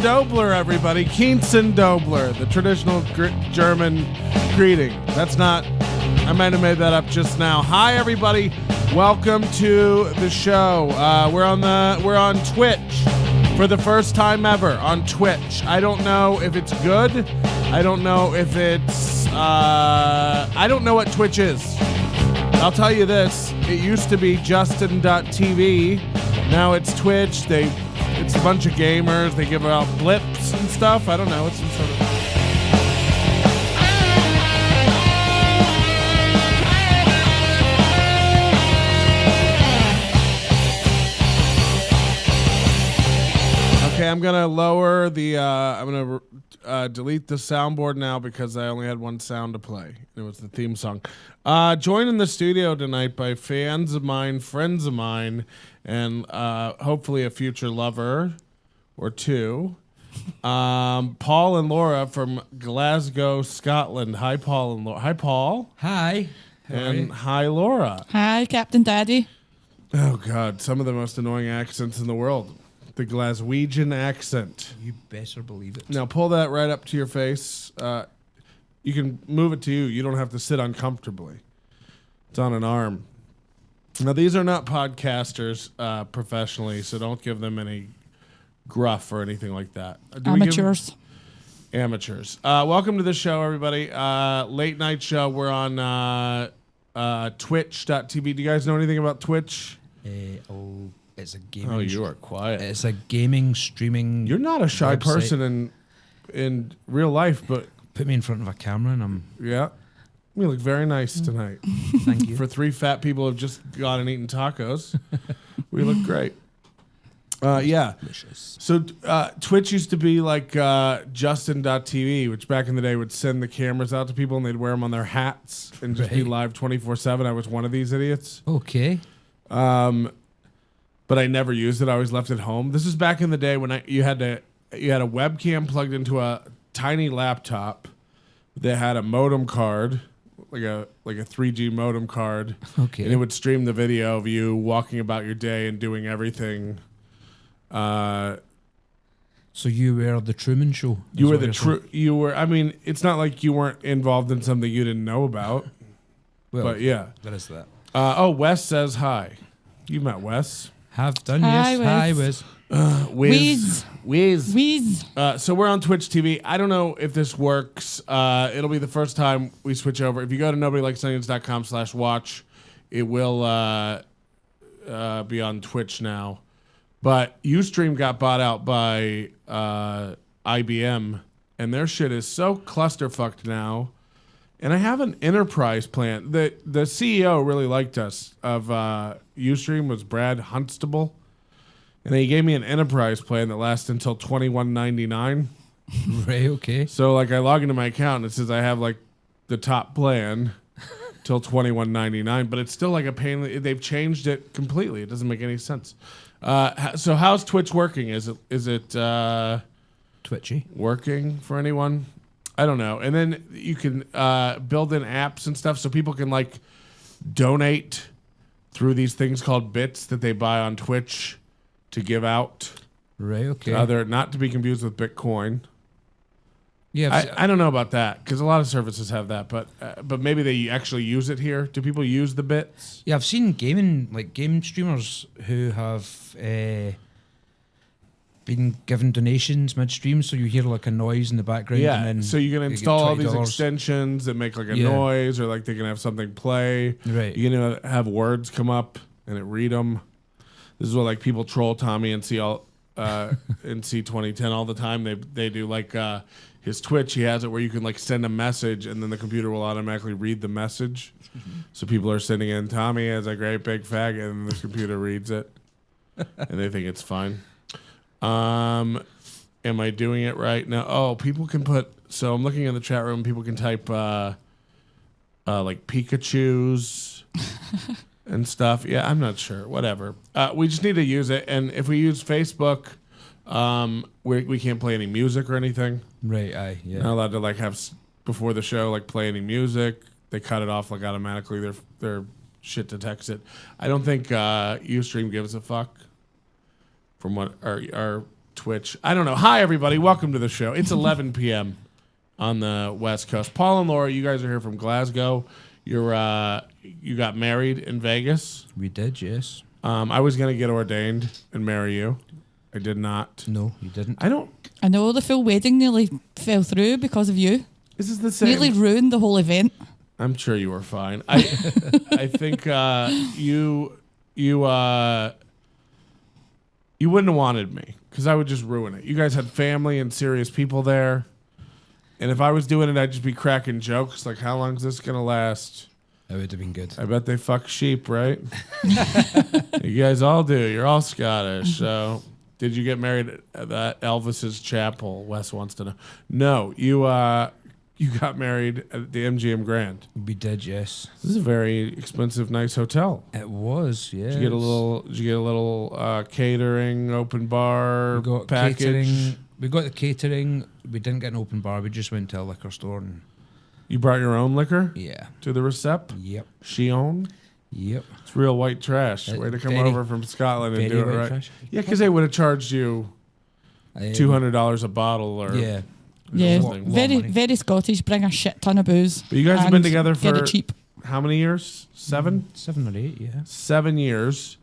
Dobler, everybody. Keensen Dobler, the traditional German greeting. That's not, I might have made that up just now. Hi, everybody. Welcome to the show. We're on Twitch for the first time ever on Twitch. I don't know if it's good. I don't know if it's, I don't know what Twitch is. I'll tell you this. It used to be Justin.tv. Now it's Twitch. It's a bunch of gamers. They give out blips and stuff. I don't know. It's some sort of... Okay, I'm going to lower the... I'm going to delete the soundboard now because I only had one sound to play. It was the theme song. Joined in the studio tonight by fans of mine, friends of mine, and hopefully a future lover or two. Paul and Laura from Glasgow, Scotland. Hi, Paul and Laura. Hi, Paul. Hi. And hi, Laura. Hi, Captain Daddy. Oh, God. Some of the most annoying accents in the world. The Glaswegian accent. You better believe it. Now, pull that right up to your face. You can move it to you. You don't have to sit uncomfortably. It's on an arm. Now, these are not podcasters professionally, so don't give them any gruff or anything like that. Amateurs. Amateurs. Welcome to the show, everybody. Late night show. We're on twitch.tv. Do you guys know anything about Twitch? It's a gaming. Oh, you are quiet. It's a gaming streaming. You're not a shy website. person in real life, but... Put me in front of a camera and I'm... Yeah. You look very nice tonight. Thank you. For three fat people who have just gone and eaten tacos, we look great. Yeah. Delicious. So Twitch used to be like Justin.tv, which back in the day would send the cameras out to people and they'd wear them on their hats and just be live 24/7. I was one of these idiots. Okay. But I never used it. I always left it home. This is back in the day when you had a webcam plugged into a tiny laptop that had a modem card, like a 3G modem card. Okay. And it would stream the video of you walking about your day and doing everything. So you were the Truman Show. You were. I mean, it's not like you weren't involved in something you didn't know about. Well, but yeah. There is that. Wes says hi. You met Wes. Have done, Hi, yes. Wes. Hi, Wes. Wiz. So we're on Twitch TV. I don't know if this works. It'll be the first time we switch over. If you go to nobodylikesonions.com/watch, it will be on Twitch now. But Ustream got bought out by IBM, and their shit is so clusterfucked now. And I have an enterprise plan. The CEO really liked us of Ustream was Brad Huntstable. And he gave me an enterprise plan that lasts until $21.99. Right, okay. So like I log into my account and it says I have like the top plan till $21.99, but it's still like a pain. They've changed it completely. It doesn't make any sense. So how's Twitch working? Is it Twitchy working for anyone? I don't know. And then you can build in apps and stuff so people can like donate through these things called bits that they buy on Twitch to give out. Right, okay. They're not to be confused with Bitcoin. Yeah, I don't know about that because a lot of services have that, but maybe they actually use it here. Do people use the bits? yeah. I've seen game streamers who have been given donations midstream, so you hear like a noise in the background. Yeah, and then so you can get install all these $20. extensions that make like a Yeah. noise, or like they can have something play. Right. You can have words come up and it read them. This is what like people troll Tommy and see all in C2010 all the time. They do like his Twitch. He has it where you can like send a message and then the computer will automatically read the message. So people are sending in Tommy has a great big faggot, and the computer reads it, and they think it's fine. Am I doing it right now? Oh, people can put. So I'm looking in the chat room. People can type like Pikachu's and stuff. Yeah, I'm not sure. Whatever. We just need to use it. And if we use Facebook, we can't play any music or anything. Right. Yeah. Not allowed to like have before the show like play any music. They cut it off like automatically. Their shit detects it. I don't think Ustream gives a fuck. From what our Twitch. I don't know. Hi, everybody. Welcome to the show. It's 11 p.m. on the West Coast. Paul and Laura, you guys are here from Glasgow. You got married in Vegas. We did, yes. I was going to get ordained and marry you. I did not. No, you didn't. I know the full wedding nearly fell through because of you. This is the same. Nearly ruined the whole event. I'm sure you were fine. I think you wouldn't have wanted me because I would just ruin it. You guys had family and serious people there. And if I was doing it, I'd just be cracking jokes like, how long is this going to last? That would have been good. I bet they fuck sheep, right? You guys all do. You're all Scottish. So did you get married at Elvis's chapel? Wes wants to know. No, you got married at the MGM Grand. We did, yes. This is a very expensive, nice hotel. It was, yes. Did you get a little catering, open bar We got package? catering. We got the catering. We didn't get an open bar. We just went to a liquor store and You brought your own liquor yeah. to the recep? Yep. Shion? Yep. It's real white trash. Way to come Very- over from Scotland and very do it white right. trash. Yeah, because they would have charged you $200 a bottle or Yeah. Yeah, Lot very, money. very Scottish. Bring a shit ton of booze. But you guys have been and together get for it cheap. how many years? 7? 7 or 8, yeah. 7 years.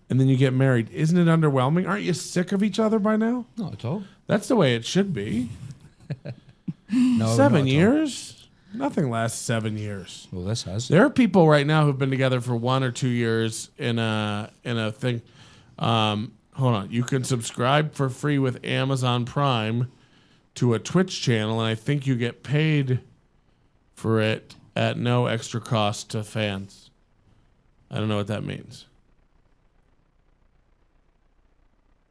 And then you get married. Isn't it underwhelming? Aren't you sick of each other by now? Not at all. That's the way it should be. No, not 7 at all. years? Nothing lasts 7 years. Well, this has. There are people right now who've been together for 1 or 2 years in a thing. Hold on. You can subscribe for free with Amazon Prime to a Twitch channel, and I think you get paid for it at no extra cost to fans. I don't know what that means.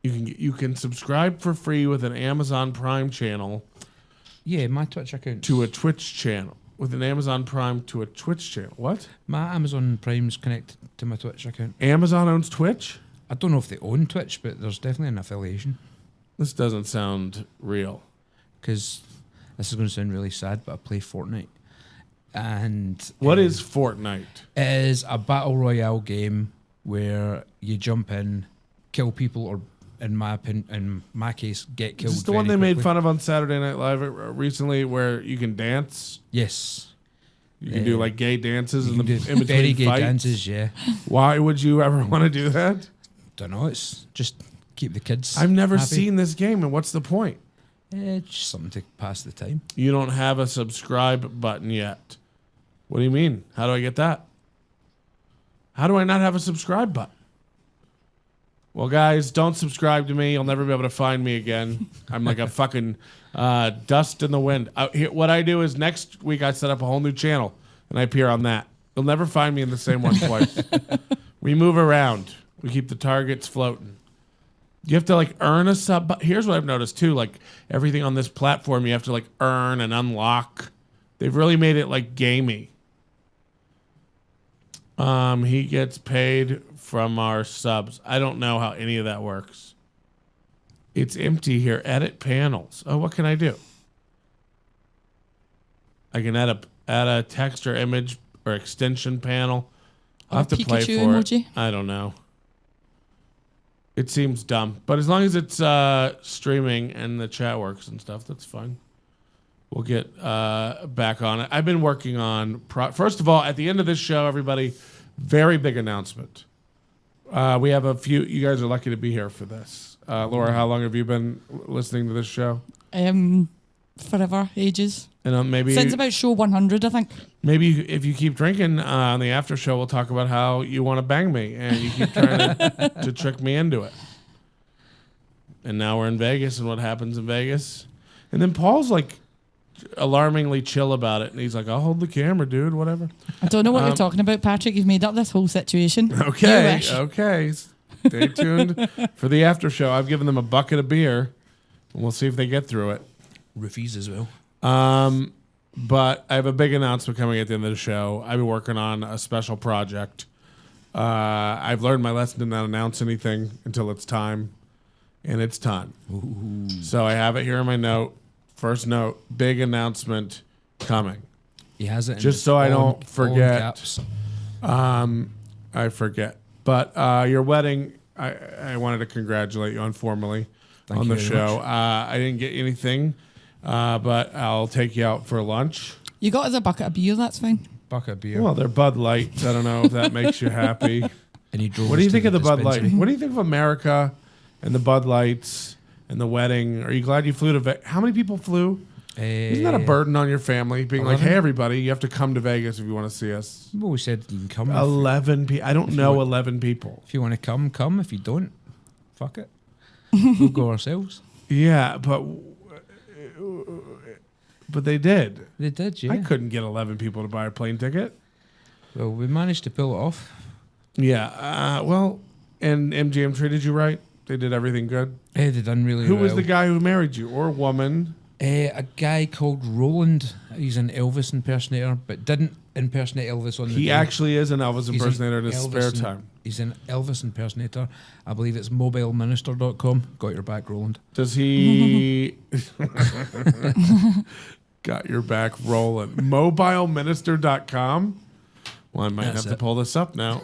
You can subscribe for free with an Amazon Prime channel Yeah, my Twitch account. to a Twitch channel. With an Amazon Prime to a Twitch channel. What? My Amazon Prime's connected to my Twitch account. Amazon owns Twitch? I don't know if they own Twitch, but there's definitely an affiliation. This doesn't sound real. Because this is going to sound really sad, but I play Fortnite. And What is Fortnite? it is a battle royale game where you jump in, kill people, or in my case, get killed. Is this the one they very made quickly. fun of on Saturday Night Live recently where you can dance? Yes. You can do like gay dances in, You can in do between very gay fights? dances, yeah. Why would you ever want to do that? Don't know, it's just keep the kids I've never happy. seen this game, and what's the point? It's just something to pass the time. You don't have a subscribe button yet. What do you mean? How do I get that? How do I not have a subscribe button? Well, guys, don't subscribe to me. You'll never be able to find me again. I'm like a fucking dust in the wind. What I do is next week I set up a whole new channel, and I appear on that. You'll never find me in the same one twice. We move around. We keep the targets floating. You have to like earn a sub. But here's what I've noticed too: like everything on this platform, you have to like earn and unlock. They've really made it like gamey. He gets paid from our subs. I don't know how any of that works. It's empty here. Edit panels. Oh, what can I do? I can add a text or image or extension panel. I'll have to play for Pikachu emoji. it. I don't know. It seems dumb, but as long as it's streaming and the chat works and stuff, that's fine. We'll get back on it. I've been working on... First of all, at the end of this show, everybody, very big announcement. We have a few... You guys are lucky to be here for this. Laura, how long have you been listening to this show? Forever, ages. And maybe... Since about show 100, I think. Maybe if you keep drinking on the after show, we'll talk about how you want to bang me and you keep trying to trick me into it. And now we're in Vegas and what happens in Vegas. And then Paul's like alarmingly chill about it. And he's like, I'll hold the camera, dude, whatever. I don't know what you're talking about, Patrick. You've made up this whole situation. Okay. You wish. Okay. Stay tuned for the after show. I've given them a bucket of beer and we'll see if they get through it. Roofies as well. But I have a big announcement coming at the end of the show. I've been working on a special project. I've learned my lesson to not announce anything until it's time. And it's time. Ooh. So I have it here in my note. First note, big announcement coming. He has it in Just so I don't forget. caps. I forget. But your wedding, I wanted to congratulate you on formally. Thank on you the very show. much. I didn't get anything, but I'll take you out for lunch. You got us a bucket of beer, that's fine. Bucket of beer. Well, they're Bud Lights. I don't know if that makes you happy. And he drove What do us you to think of the Bud Light? dispensary. What do you think of America and the Bud Lights and the wedding? Are you glad you flew to Vegas? How many people flew? Isn't that a burden on your family? Being like, 11? hey, everybody, you have to come to Vegas if you want to see us. Well, we said you can come. 11 people. I don't know 11 people. If you want to come, come. If you don't, fuck it. We'll go ourselves. Yeah, but they did. They did, yeah. I couldn't get 11 people to buy a plane ticket. Well, we managed to pull it off. Yeah. Well, and MGM treated you right. They did everything good. They done really Who well. was the guy who married you or woman? A guy called Roland. He's an Elvis impersonator, but didn't impersonate Elvis on the He day. actually is an Elvis He's an impersonator in his Elvis spare im- time. He's an Elvis impersonator. I believe it's mobileminister.com. Got your back, Roland. Does he got your back rolling? Mobileminister.com? Well, I might That's have to it. pull this up now.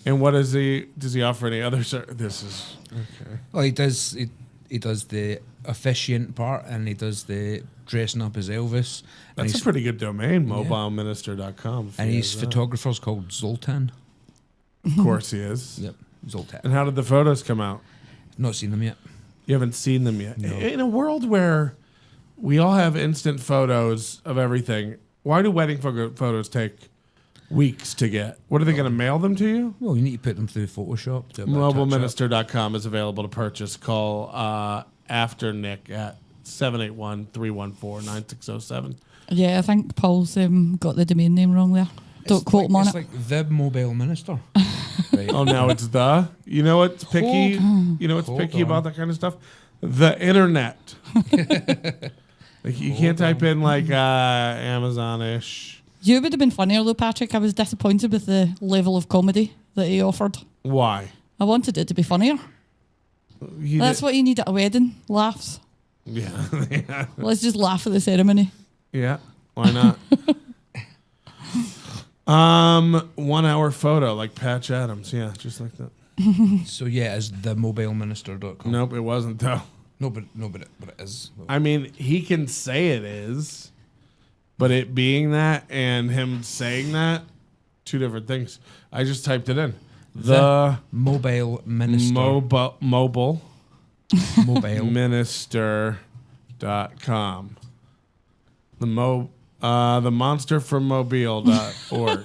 And what is does he offer any other this is okay. Well, he does the officiant part, and he does the dressing up as Elvis. That's a pretty good domain, mobileminister.com. And his photographer's called Zoltan. Of course he is. Yep, Zoltan. And how did the photos come out? Not seen them yet. You haven't seen them yet. No. In a world where we all have instant photos of everything, why do wedding photos take weeks to get? What are they going to mail them to you? Well, you need to put them through Photoshop. Do a bit of touch-up. Mobileminister.com is available to purchase. Call after Nick at 781-314-9607. Yeah, I think Paul's got the domain name wrong there. Don't quote him on It's it. like the mobile minister. Right. Oh, now it's the. You know what's picky? You know what's Hold picky on. about that kind of stuff? The internet. Like you can't type in like Amazon-ish. You would have been funnier though, Patrick. I was disappointed with the level of comedy that he offered. Why? I wanted it to be funnier. That's what you need at a wedding. Laughs. Yeah. Yeah. Let's just laugh at the ceremony. Yeah. Why not? 1 hour photo like Patch Adams. Yeah, just like that. So yeah, it's themobileminister.com. Nope, it wasn't though. No, but it is. I mean, he can say it is, but it being that and him saying that, two different things. I just typed it in. The mobile minister. mobile mobile. minister.com. The monster from mobile.org.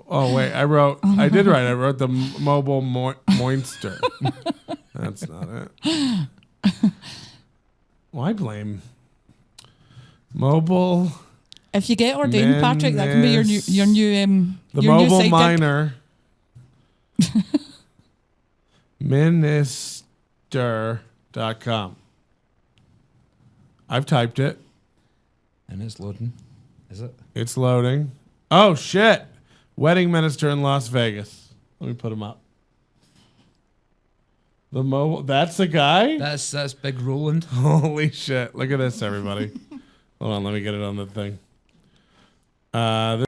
Oh wait, I did write. I wrote the mobile moinster. That's not it. Why blame mobile? If you get ordained, Patrick, that can be your new The your new mobile sidekick. miner. Minister.com. I've typed it. And it's loading. Is it? It's loading. Oh shit! Wedding minister in Las Vegas. Let me put him up. The mobile. That's the guy. That's Big Roland. Holy shit! Look at this, everybody. Hold on, let me get it on the thing. This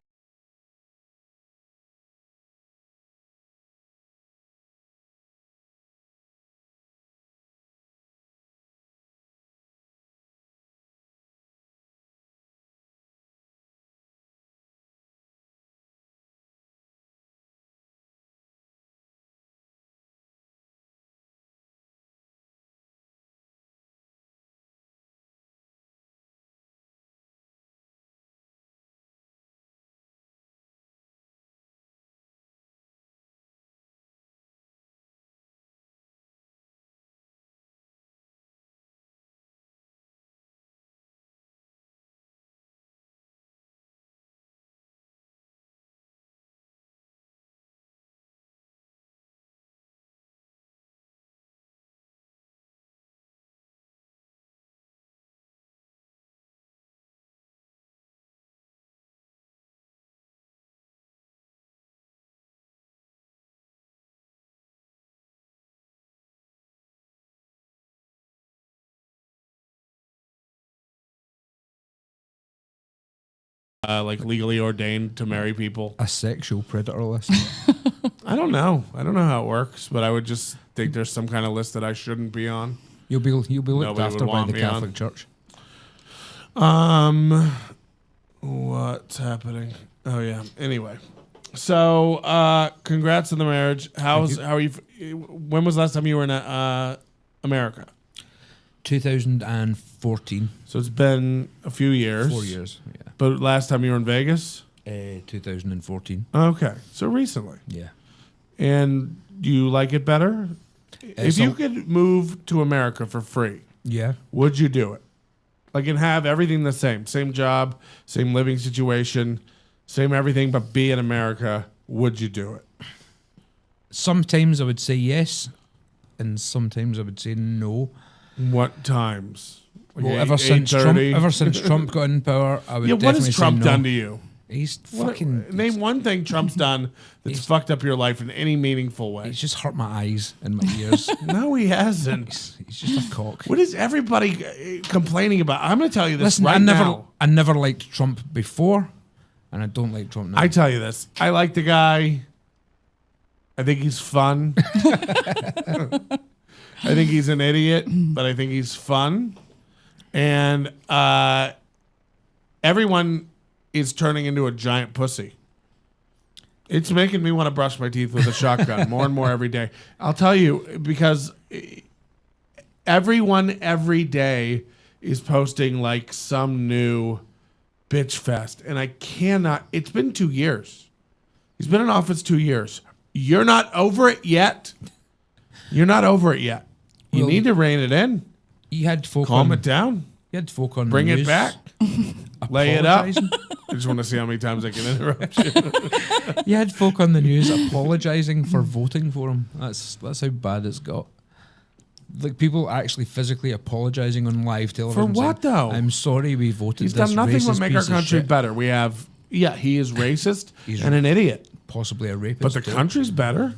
like legally ordained to marry people. A sexual predator list. I don't know. I don't know how it works, but I would just think there's some kind of list that I shouldn't be on. You'll be looked Nobody after would by want the me Catholic on. Church. What's happening? Oh yeah. Anyway, so congrats on the marriage. How are you? When was the last time you were in America? 2014. So it's been a few years. 4 years. Yeah. But last time you were in Vegas? 2014. Okay, so recently. Yeah. And do you like it better? If you could move to America for free, Yeah. would you do it? Like, and have everything the same job, same living situation, same everything, but be in America, would you do it? Sometimes I would say yes, and sometimes I would say no. What times? Like Well, 8, ever since Trump, 8:30? Trump got in power, I would Yeah, what definitely has Trump say no. done to you? He's What- fucking. name one thing Trump's done that's fucked up your life in any meaningful way. He's just hurt my eyes and my ears. No, he hasn't. He's just a cock. What is everybody complaining about? I'm going to tell you this Listen, right now. I never liked Trump before, and I don't like Trump now. I tell you this. I like the guy. I think he's fun. I think he's an idiot, but I think he's fun. And everyone is turning into a giant pussy. It's making me want to brush my teeth with a shotgun more and more every day. I'll tell you, because everyone every day is posting like some new bitch fest. And I cannot, it's been 2 years. He's been in office 2 years. You're not over it yet. You're not over it yet. You Well, need to rein it in. You had folk Calm on, it down. You had folk on Bring the it news back. Lay it up. apologising. I just want to see how many times I can interrupt you. You had folk on the news apologising for voting for him. That's how bad it's got. Like people actually physically apologising on live television. what, saying, though? I'm sorry we voted. He's this done nothing racist but make our piece of country shit." better. We have, he is racist He's and an idiot. Possibly a rapist. But the too. country's better.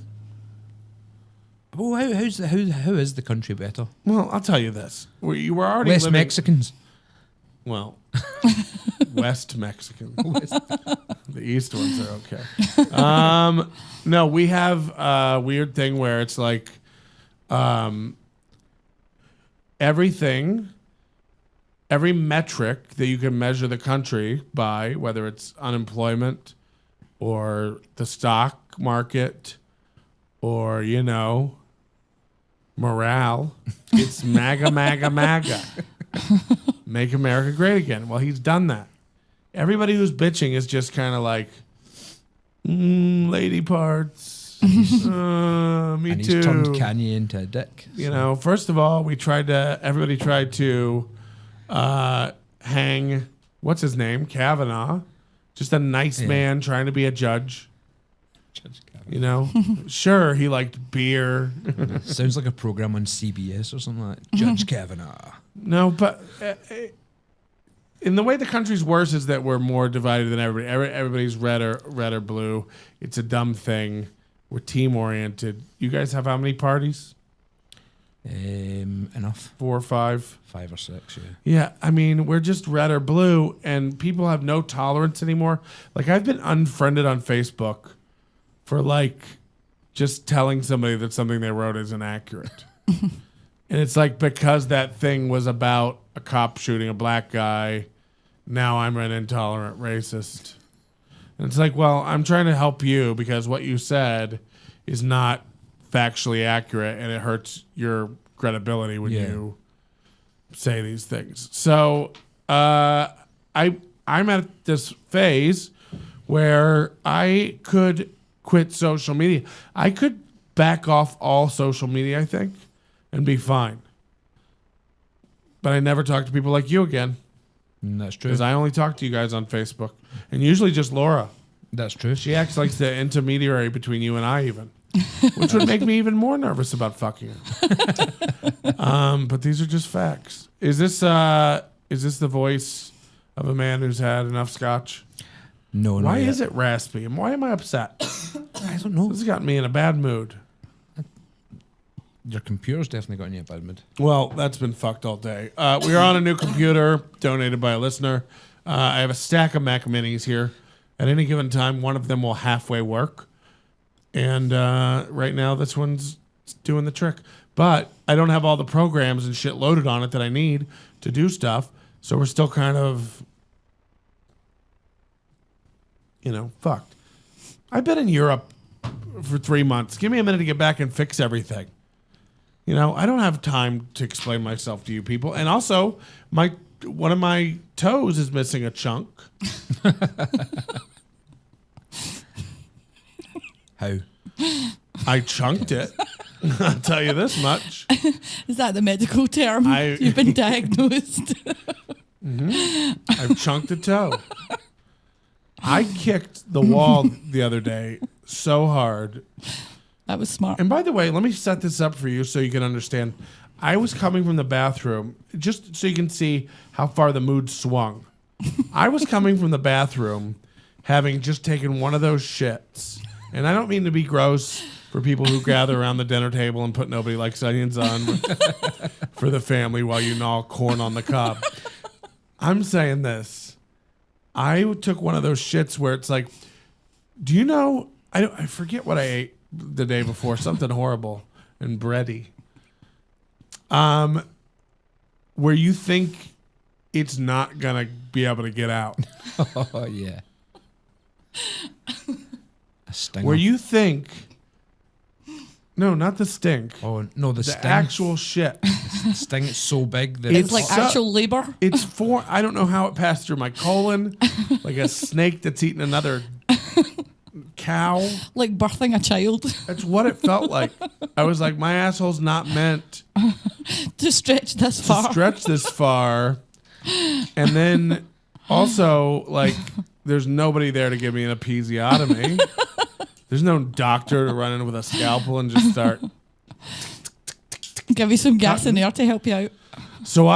Well, how is the country better? Well, I'll tell you this. You were already Less living... Mexicans. Well, West Mexican. The East ones are okay. No, we have a weird thing where it's like everything, every metric that you can measure the country by, whether it's unemployment or the stock market or, morale, it's MAGA, MAGA, MAGA. Make America great again. Well, he's done that. Everybody who's bitching is just kind of like, lady parts. Me And too. he's turned Kanye into a dick. First of all, everybody tried to hang, what's his name? Kavanaugh. Just a nice man trying to be a judge. Sure, he liked beer. Sounds like a program on CBS or something like that. Judge Kavanaugh. No, but in the way the country's worse is that we're more divided than everybody. Everybody's red or blue. It's a dumb thing. We're team oriented. You guys have how many parties? Enough. 4 or 5? 5 or 6, yeah. Yeah, I mean, we're just red or blue, and people have no tolerance anymore. Like, I've been unfriended on Facebook for, just telling somebody that something they wrote isn't accurate. And it's because that thing was about a cop shooting a black guy, now I'm an intolerant racist. And it's well, I'm trying to help you because what you said is not factually accurate and it hurts your credibility when you say these things. So I'm at this phase where I could quit social media. I could back off all social media, I think, and be fine. But I never talk to people like you again. That's true. Because I only talk to you guys on Facebook. And usually just Laura. That's true. She acts like the intermediary between you and I even. Which would make me even more nervous about fucking her. But these are just facts. Is this the voice of a man who's had enough scotch? No, Why is it raspy? And why am I upset? I don't know. This has got me in a bad mood. Your computer's definitely got you in a bad mood. Well, that's been fucked all day. We are on a new computer donated by a listener. I have a stack of Mac Minis here. At any given time, one of them will halfway work. And right now, this one's doing the trick. But I don't have all the programs and shit loaded on it that I need to do stuff. So we're still kind of, fucked. I've been in Europe for 3 months. Give me a minute to get back and fix everything. I don't have time to explain myself to you people. And also, one of my toes is missing a chunk. How? I chunked it. I'll tell you this much. Is that the medical term? You've been diagnosed. I've chunked a toe. I kicked the wall the other day so hard. That was smart. And by the way, let me set this up for you so you can understand. I was coming from the bathroom, just so you can see how far the mood swung. I was coming from the bathroom having just taken one of those shits. And I don't mean to be gross for people who gather around the dinner table and put Nobody Likes Onions on for the family while you gnaw corn on the cob. I'm saying this. I took one of those shits where it's like, do you know, I forget what I ate the day before, something horrible and bready. Where you think it's not going to be able to get out. Oh, yeah. A stinger. Where you think, no, not the stink. Oh, no, the sting. Actual shit. The sting is so big that It's like actual labor. It's I don't know how it passed through my colon, like a snake that's eating another cow. Like birthing a child. That's what it felt like. I was like, my asshole's not meant to stretch this far. And then also, like, there's nobody there to give me an episiotomy. There's no doctor to run in with a scalpel and just start. Give you some gas in there to help you out. So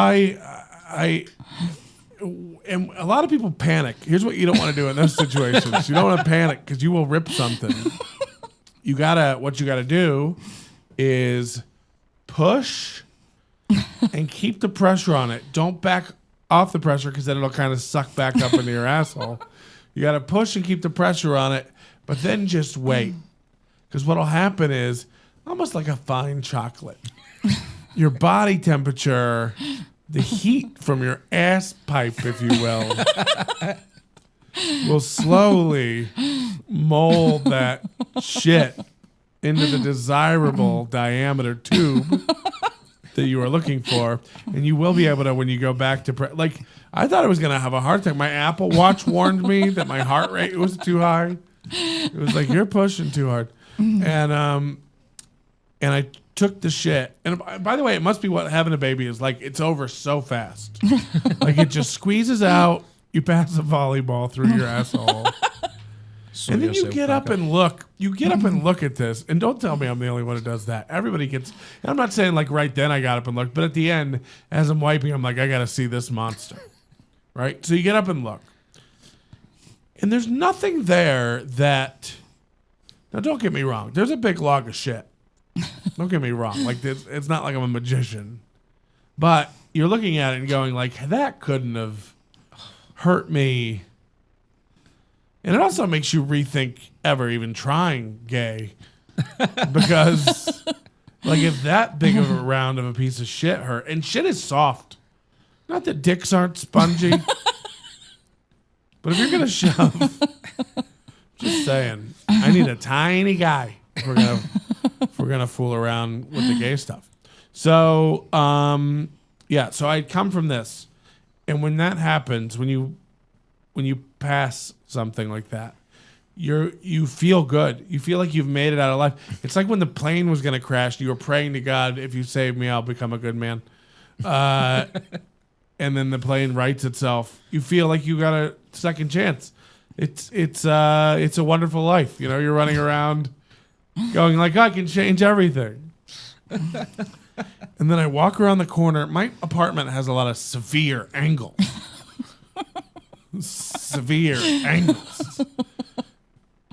and a lot of people panic. Here's what you don't want to do in those situations. You don't want to panic because you will rip something. What you gotta do is push and keep the pressure on it. Don't back off the pressure because then it'll kind of suck back up into your asshole. You gotta push and keep the pressure on it, but then just wait. Because what'll happen is almost like a fine chocolate. Your body temperature, the heat from your ass pipe, if you will slowly mold that shit into the desirable diameter tube that you are looking for. And you will be able to, when you go back to, I thought I was going to have a heart attack. My Apple Watch warned me that my heart rate was too high. It was like, you're pushing too hard. And I took the shit. And by the way, it must be what having a baby is like. It's over so fast. Like it just squeezes out. You pass a volleyball through your asshole. And then you get up and look. You get up and look at this. And don't tell me I'm the only one who does that. Everybody gets. And I'm not saying like right then I got up and looked. But at the end, as I'm wiping, I'm like, I got to see this monster. Right? So you get up and look. And there's nothing there that. Now, don't get me wrong. There's a big log of shit. Don't get me wrong. Like this, it's not like I'm a magician. But you're looking at it and going like, that couldn't have hurt me. And it also makes you rethink ever even trying gay. Because like if that big of a round of a piece of shit hurt, and shit is soft. Not that dicks aren't spongy. But if you're going to shove, just saying, I need a tiny guy if we're gonna fool around with the gay stuff. So so I come from this, and when that happens, when you pass something like that, you feel good. You feel like you've made it out of life. It's like when the plane was gonna crash, you were praying to God, if you save me, I'll become a good man. And then the plane rights itself. You feel like you got a second chance. It's a wonderful life. You know, you're running around going like, I can change everything. And then I walk around the corner. My apartment has a lot of severe angles. Severe angles.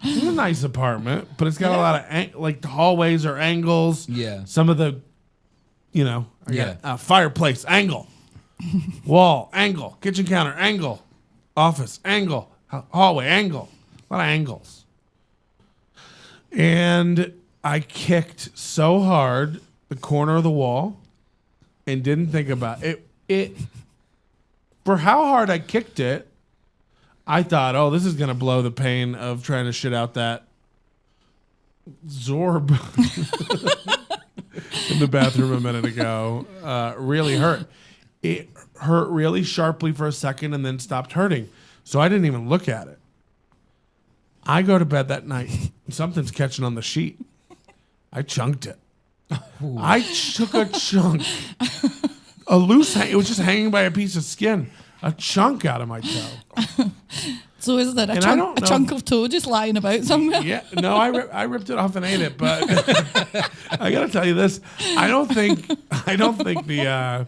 It's a nice apartment, but it's got a lot of, like the hallways are angles. Yeah. Some of the, I got a fireplace, angle. Wall, angle. Kitchen counter, angle. Office, angle. Hallway, angle. A lot of angles. And I kicked so hard the corner of the wall and didn't think about it. For how hard I kicked it, I thought, oh, this is going to blow the pain of trying to shit out that Zorb in the bathroom a minute ago. Really hurt. It hurt really sharply for a second and then stopped hurting. So I didn't even look at it. I go to bed that night and something's catching on the sheet. I chunked it. Ooh. I took a chunk, a loose it was just hanging by a piece of skin, a chunk out of my toe. So is there a chunk of toe just lying about somewhere? Yeah, no, I ripped it off and ate it, but I gotta tell you this: I don't think the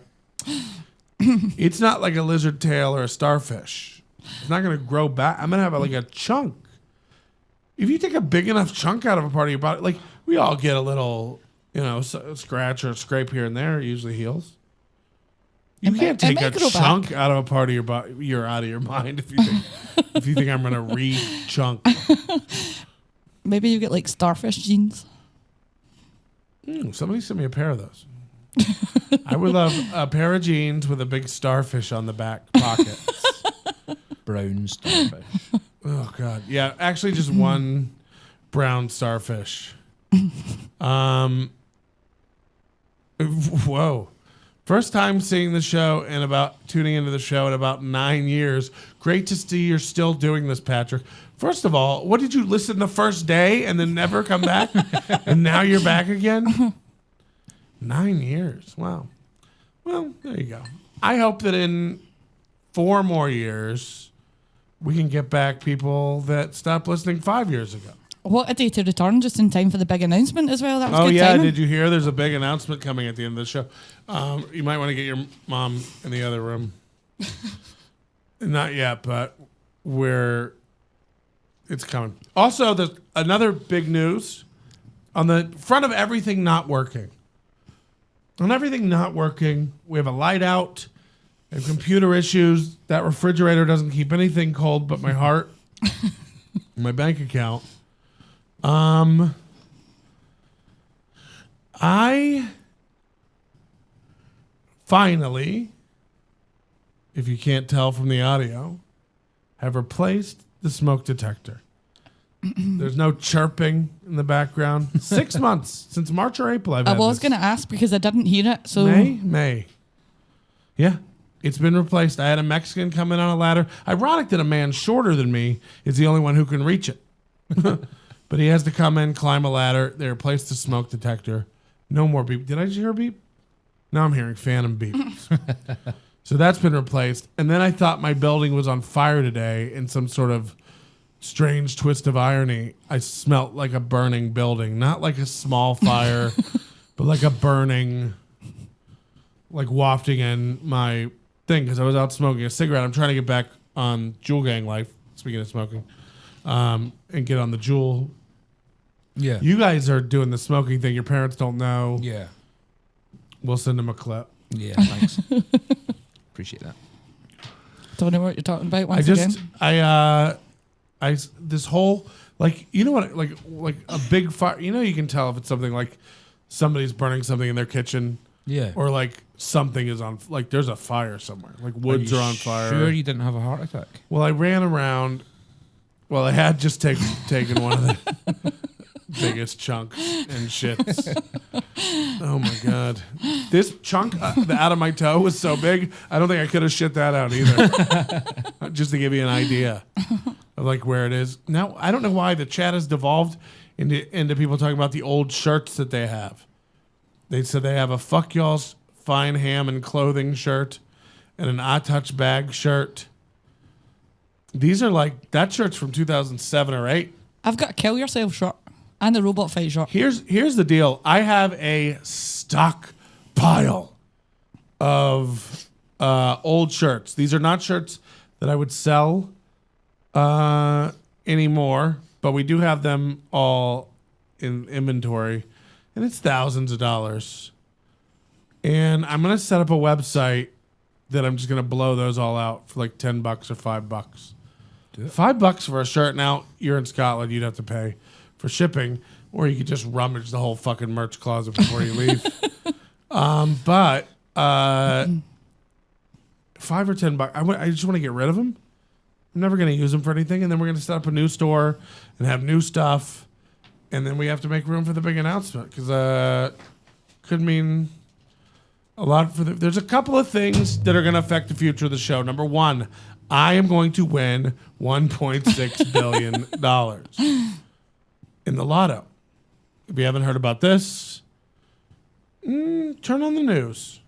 it's not like a lizard tail or a starfish. It's not gonna grow back. I'm gonna have like a chunk. If you take a big enough chunk out of a part of your body, like we all get a little, scratch or scrape here and there, it usually heals. You can't take a chunk out of a part of your body. You're out of your mind if you think I'm gonna re-chunk. Maybe you get like starfish genes. Somebody sent me a pair of those. I would love a pair of jeans with a big starfish on the back pocket. Brown starfish. Oh God, yeah. Actually, just one brown starfish. Whoa. First time seeing the show and tuning into the show in about 9 years. Great to see you're still doing this, Patrick. First of all, what did you listen the first day and then never come back? And now you're back again? 9 years. Wow. Well, there you go. I hope that in 4 more years, we can get back people that stopped listening 5 years ago. What a day to return, just in time for the big announcement as well. That was good timing. Did you hear? There's a big announcement coming at the end of the show. You might want to get your mom in the other room. Not yet, but it's coming. Also, there's another big news on the front of everything not working. On everything not working, we have a light out and computer issues. That refrigerator doesn't keep anything cold but my heart, my bank account. I finally, if you can't tell from the audio, have replaced the smoke detector. There's no chirping in the background. 6 months since March or April. I was going to ask because I didn't hear it. So May. Yeah, it's been replaced. I had a Mexican come in on a ladder. Ironic that a man shorter than me is the only one who can reach it. But he has to come in, climb a ladder. They replaced the smoke detector. No more beep. Did I just hear a beep? Now I'm hearing phantom beeps. So that's been replaced. And then I thought my building was on fire today in some sort of strange twist of irony. I smelt like a burning building. Not like a small fire, but like a burning, like wafting in my thing. Because I was out smoking a cigarette. I'm trying to get back on Jewel Gang life, speaking of smoking, and get on the Jewel. Yeah. You guys are doing the smoking thing. Your parents don't know. Yeah. We'll send them a clip. Yeah, thanks. Appreciate that. Don't know what you're talking about once again. This whole, like, you know what, like a big fire, you can tell if it's something like somebody's burning something in their kitchen. Yeah. Or like something is on, like there's a fire somewhere. Like woods are on fire. Sure you didn't have a heart attack? Well, I ran around. Well, I had just taken one of the biggest chunks and shits. Oh my God. This chunk out of my toe was so big, I don't think I could have shit that out either. Just to give you an idea of like where it is. Now, I don't know why the chat has devolved into people talking about the old shirts that they have. They said they have a fuck y'all's fine ham and clothing shirt and an I touch bag shirt. These are like, that shirt's from 2007 or 8. I've got a kill yourself shirt and the robot fight shirt. Here's the deal. I have a stockpile of old shirts. These are not shirts that I would sell anymore, but we do have them all in inventory, and it's thousands of dollars. And I'm going to set up a website that I'm just going to blow those all out for like $10 or $5. $5 for a shirt. Now, you're in Scotland, you'd have to pay for shipping, or you could just rummage the whole fucking merch closet before you leave. But $5 or $10, I just want to get rid of them. I'm never going to use them for anything, and then we're going to set up a new store and have new stuff, and then we have to make room for the big announcement because could mean a lot for there's a couple of things that are going to affect the future of the show. Number one, I am going to win $1.6 billion in the lotto. If you haven't heard about this, turn on the news.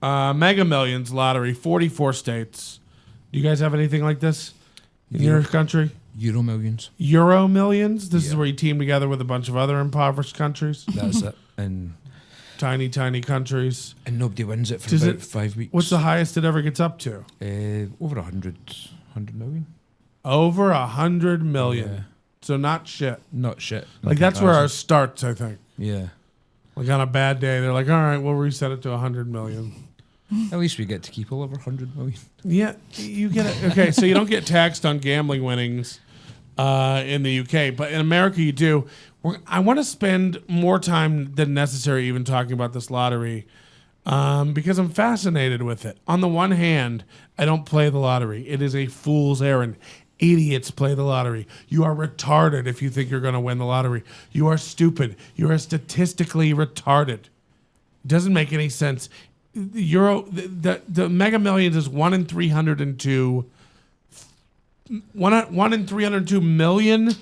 Mega Millions lottery, 44 states. Do you guys have anything like this in your country? Euro Millions. Euro Millions? This is where you team together with a bunch of other impoverished countries? That's it. And tiny countries. And nobody wins it for about 5 weeks. What's the highest it ever gets up to? Over 100 million. Over 100 million. Yeah. So not shit. Not shit. Like that's where ours starts, I think. Yeah. Like on a bad day, they're like, all right, we'll reset it to 100 million. At least we get to keep all over 100 million. Yeah, you get it. Okay, so you don't get taxed on gambling winnings in the UK, but in America you do. I want to spend more time than necessary even talking about this lottery because I'm fascinated with it. On the one hand, I don't play the lottery. It is a fool's errand. Idiots play the lottery. You are retarded if you think you're going to win the lottery. You are stupid. You are statistically retarded. It doesn't make any sense. The Mega Millions is 1 in 302. 1 in 302 million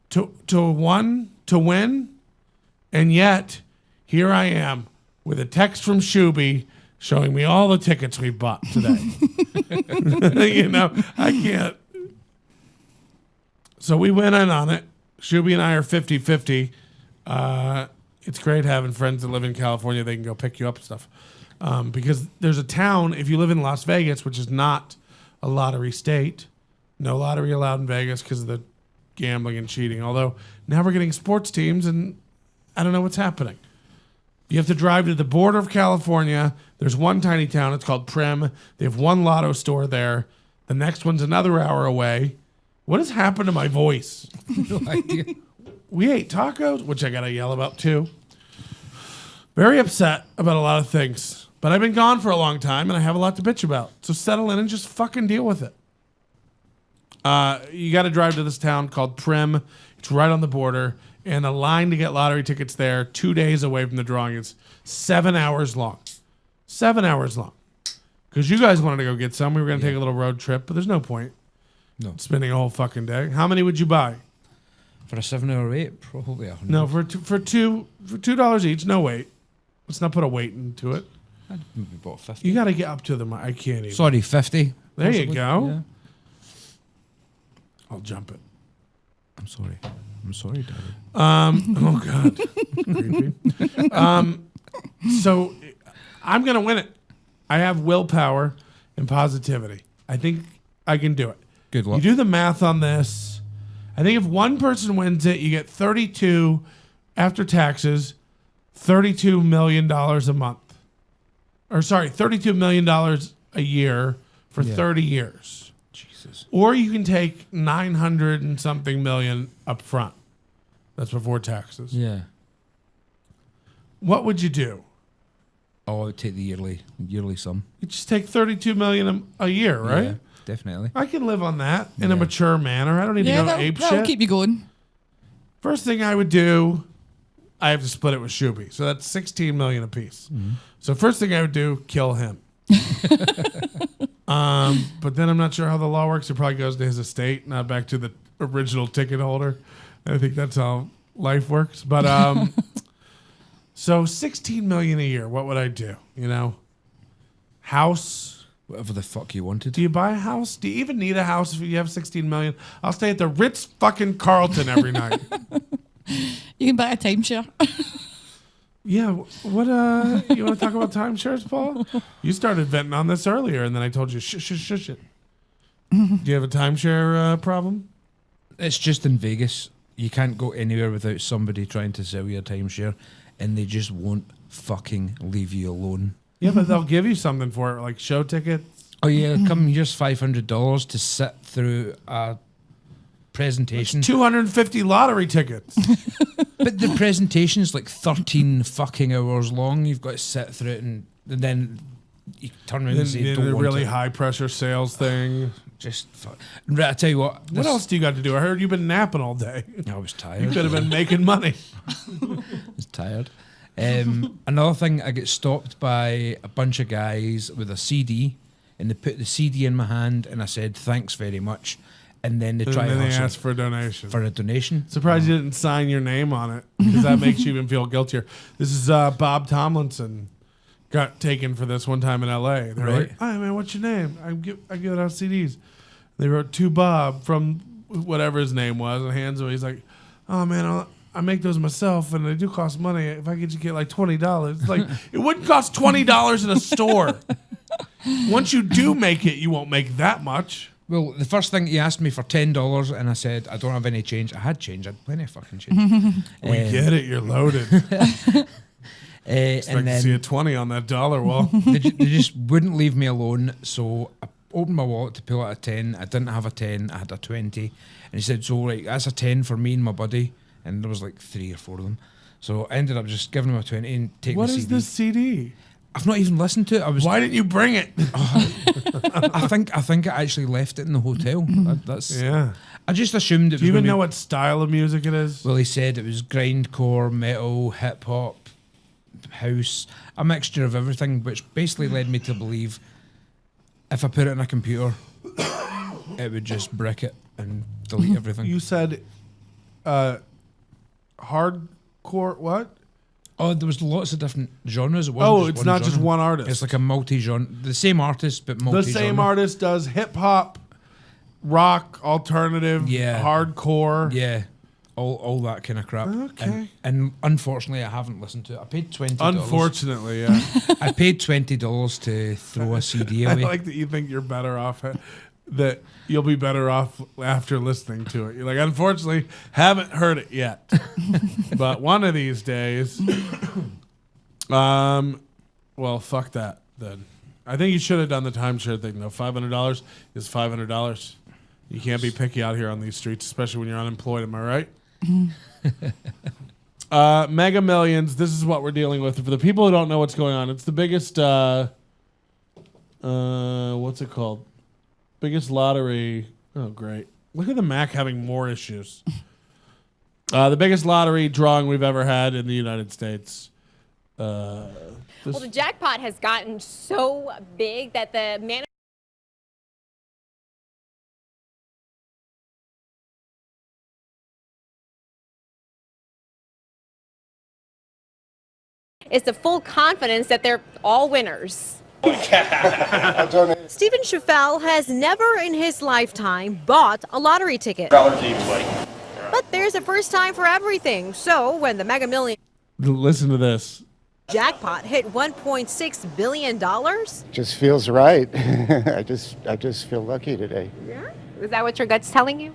to win, and yet here I am with a text from Shuby showing me all the tickets we bought today. I can't. So we went in on it. Shuby and I are 50-50. It's great having friends that live in California. They can go pick you up and stuff. Because there's a town, if you live in Las Vegas, which is not a lottery state, no lottery allowed in Vegas because of the gambling and cheating. Although now we're getting sports teams, and I don't know what's happening. You have to drive to the border of California. There's one tiny town. It's called Prim. They have one lotto store there. The next one's another hour away. What has happened to my voice? No idea. We ate tacos, which I got to yell about too. Very upset about a lot of things. But I've been gone for a long time, and I have a lot to bitch about. So settle in and just fucking deal with it. You got to drive to this town called Prim. It's right on the border. And the line to get lottery tickets there, 2 days away from the drawing, is 7 hours long. 7 hours long. Because you guys wanted to go get some. We were going to take a little road trip, but there's no point. No. Spending a whole fucking day. How many would you buy? For a 7-hour wait, probably 100. No, for $2 each, no wait. Let's not put a weight into it. I'd maybe bought 50. You got to get up to them. I can't even. Sorry, 50. There you possibly. go. Yeah. I'll jump it. I'm sorry, Daddy. Oh God. Creepy. So I'm gonna win it. I have willpower and positivity. I think I can do it. Good luck. You do the math on this. I think if one person wins it, you get 32 after taxes, $32 million a month. Or sorry, $32 million a year for 30 years. Jesus. Or you can take 900 and something million up front. That's before taxes. Yeah. What would you do? Oh, I would take the yearly sum. You just take 32 million a year, right? Yeah, definitely. I can live on that in a mature manner. I don't need to go ape that'll shit. keep you going. First thing I would do, I have to split it with Shuby. So that's 16 million apiece. Mm-hmm. So first thing I would do, kill him. But then I'm not sure how the law works. It probably goes to his estate, not back to the original ticket holder. I think that's how life works. But so 16 million a year, what would I do? You know, house. Whatever the fuck you wanted. Do you buy a house? Do you even need a house if you have 16 million? I'll stay at the Ritz fucking Carlton every night. You can buy a timeshare. Yeah, what you want to talk about timeshares, Paul? You started venting on this earlier, and then I told you shush it. Do you have a timeshare problem? It's just in Vegas. You can't go anywhere without somebody trying to sell you a timeshare, and they just won't fucking leave you alone. Yeah, but they'll give you something for it, like show tickets. Oh yeah, come here's $500 to sit through a presentation. 250 lottery tickets. But the presentation's like 13 fucking hours long. You've got to sit through it, and then you turn around and say, "Don't a want really to." high pressure sales thing. Just fuck. Right, I tell you what. What else do you got to do? I heard you've been napping all day. I was You tired. could have been making money. I was tired. Another thing, I get stopped by a bunch of guys with a CD, and they put the CD in my hand, and I said, "Thanks very much." And then they try And then to they hustle ask for a donation. for a donation. Surprised you didn't sign your name on it, because that makes you even feel guiltier. This is Bob Tomlinson. Got taken for this one time in L.A. They're Right. like, "Hi man, what's your name?" I give out CDs. They wrote to Bob from whatever his name was, and hands him. He's like, "Oh man, I make those myself, and they do cost money. If I could just get like $20, it's like it wouldn't cost $20 in a store. Once you do make it, you won't make that much." Well, the first thing he asked me for $10, and I said, "I don't have any change." I had change. I had plenty of fucking change. We get it. You're loaded. Expect And to see a then 20 on that dollar wall. they just wouldn't leave me alone. So I opened my wallet to pull out a 10. I didn't have a 10. I had a 20. And he said, "So, right, that's a 10 for me and my buddy." And there was like 3 or 4 of them. So I ended up just giving him a 20 and taking What the is CD. this CD? I've not even listened to it. Why didn't you bring it? I think I actually left it in the hotel. That's. Yeah. I just assumed it was. Do you even gonna know be- what style of music it is? Well, he said it was grindcore, metal, hip hop, house, a mixture of everything, which basically led me to believe if I put it in a computer, it would just brick it and delete everything. You said hardcore what? Oh, there was lots of different genres. It Oh, wasn't it's not just genre. one artist. It's like a multi-genre, the same artist but The multi-genre. same artist does hip hop, rock, alternative, Yeah. hardcore. Yeah, all that kind of crap. Okay. And unfortunately, I haven't listened to it. I paid $20. Unfortunately, yeah. I paid $20 to throw a CD I away. like that you think you're better off. That you'll be better off after listening to it. You're like, unfortunately, haven't heard it yet, but one of these days. Well, fuck that. Then I think you should have done the timeshare thing though. $500 is $500. You can't be picky out here on these streets, especially when you're unemployed. Am I right? Mega Millions. This is what we're dealing with. For the people who don't know what's going on, it's the biggest. What's it called? Biggest lottery. Oh, great. Look at the Mac having more issues. The biggest lottery drawing we've ever had in the United States. Well, the jackpot has gotten so big that the man is the full confidence that they're all winners. Stephen Schaffel has never in his lifetime bought a lottery ticket. But there's a first time for everything. So when the Mega Millions Listen to this. jackpot hit $1.6 billion, Just feels right. I just feel lucky today. is that what your gut's telling you?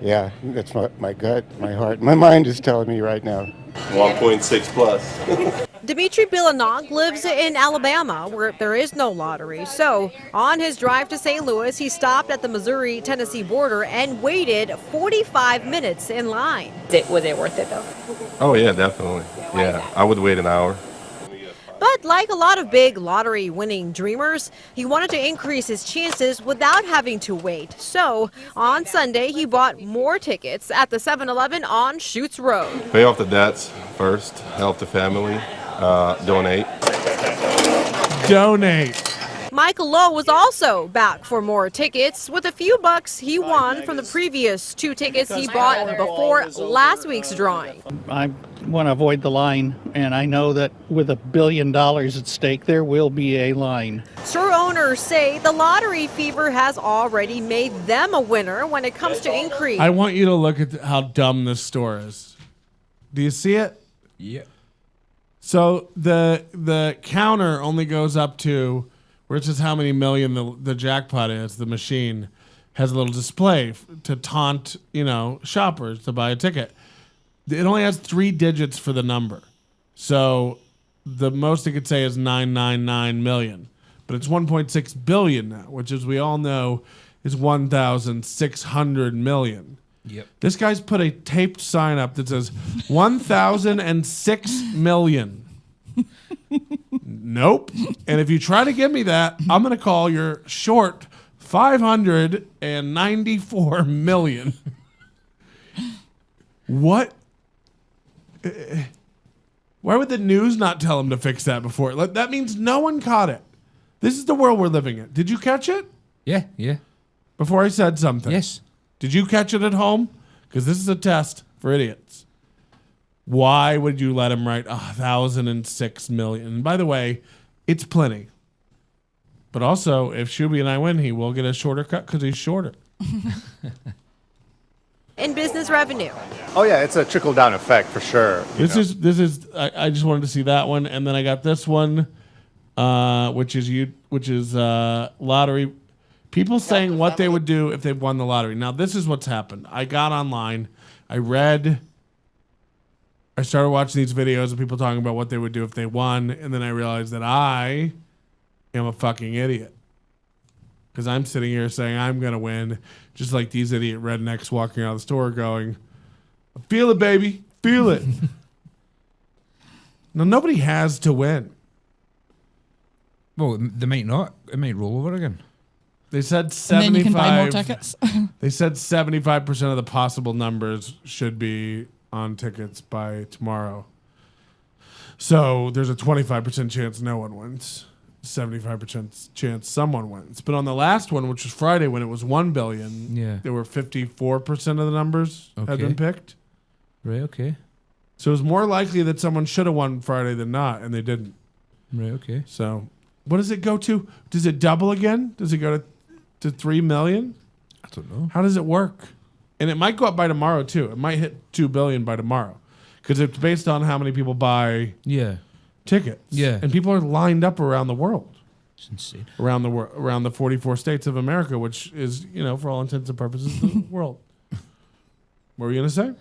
Yeah, that's my gut, my heart, my mind is telling me right now. 1.6 plus. Dmitry Bilanog lives in Alabama, where there is no lottery. So, on his drive to St. Louis, he stopped at the Missouri-Tennessee border and waited 45 minutes in line. Was it worth it, though? Oh yeah, definitely. Yeah, I would wait an hour. But like a lot of big lottery-winning dreamers, he wanted to increase his chances without having to wait. So, on Sunday, he bought more tickets at the 7-Eleven on Schutz Road. Pay off the debts first, help the family, donate. Donate. Michael Lowe was also back for more tickets with a few bucks he won from the previous 2 tickets he bought before last week's drawing. I want to avoid the line, and I know that with $1 billion at stake, there will be a line. Store owners say the lottery fever has already made them a winner when it comes to increase. I want you to look at how dumb this store is. Do you see it? Yeah. So the counter only goes up to where it says how many million the jackpot is. The machine has a little display to taunt, shoppers to buy a ticket. It only has 3 digits for the number. So the most it could say is 999 million. But it's 1.6 billion now, which as we all know is 1,600 million. Yep. This guy's put a taped sign up that says 1,006 million. Nope. And if you try to give me that, I'm going to call your short 594 million. What? Why would the news not tell him to fix that before? That means no one caught it. This is the world we're living in. Did you catch it? Yeah. Before I said something. Yes. Did you catch it at home? Because this is a test for idiots. Why would you let him write 1,006 million? And by the way, it's plenty. But also, if Shuby and I win, he will get a shorter cut because he's shorter. In business revenue. Oh yeah, it's a trickle down effect for sure. This is. I just wanted to see that one, and then I got this one, which is lottery. People saying what they would do if they won the lottery. Now this is what's happened. I got online, I started watching these videos of people talking about what they would do if they won, and then I realized that I am a fucking idiot. Because I'm sitting here saying I'm going to win, just like these idiot rednecks walking out of the store going, feel it, baby, feel it. Now, nobody has to win. Well, they might not. It might roll over again. They said 75. And then you can buy more tickets. They said 75% of the possible numbers should be on tickets by tomorrow. So there's a 25% chance no one wins. 75% chance someone wins. But on the last one, which was Friday when it was 1 billion, there were 54% of the numbers had been picked. Right, okay. So it was more likely that someone should have won Friday than not, and they didn't. Right, okay. So what does it go to? Does it double again? Does it go to 3 million? I don't know. How does it work? And it might go up by tomorrow, too. It might hit 2 billion by tomorrow. Because it's based on how many people buy tickets. Yeah. And people are lined up around the world. It's insane. Around the 44 states of America, which is, for all intents and purposes, the world. What were you going to say?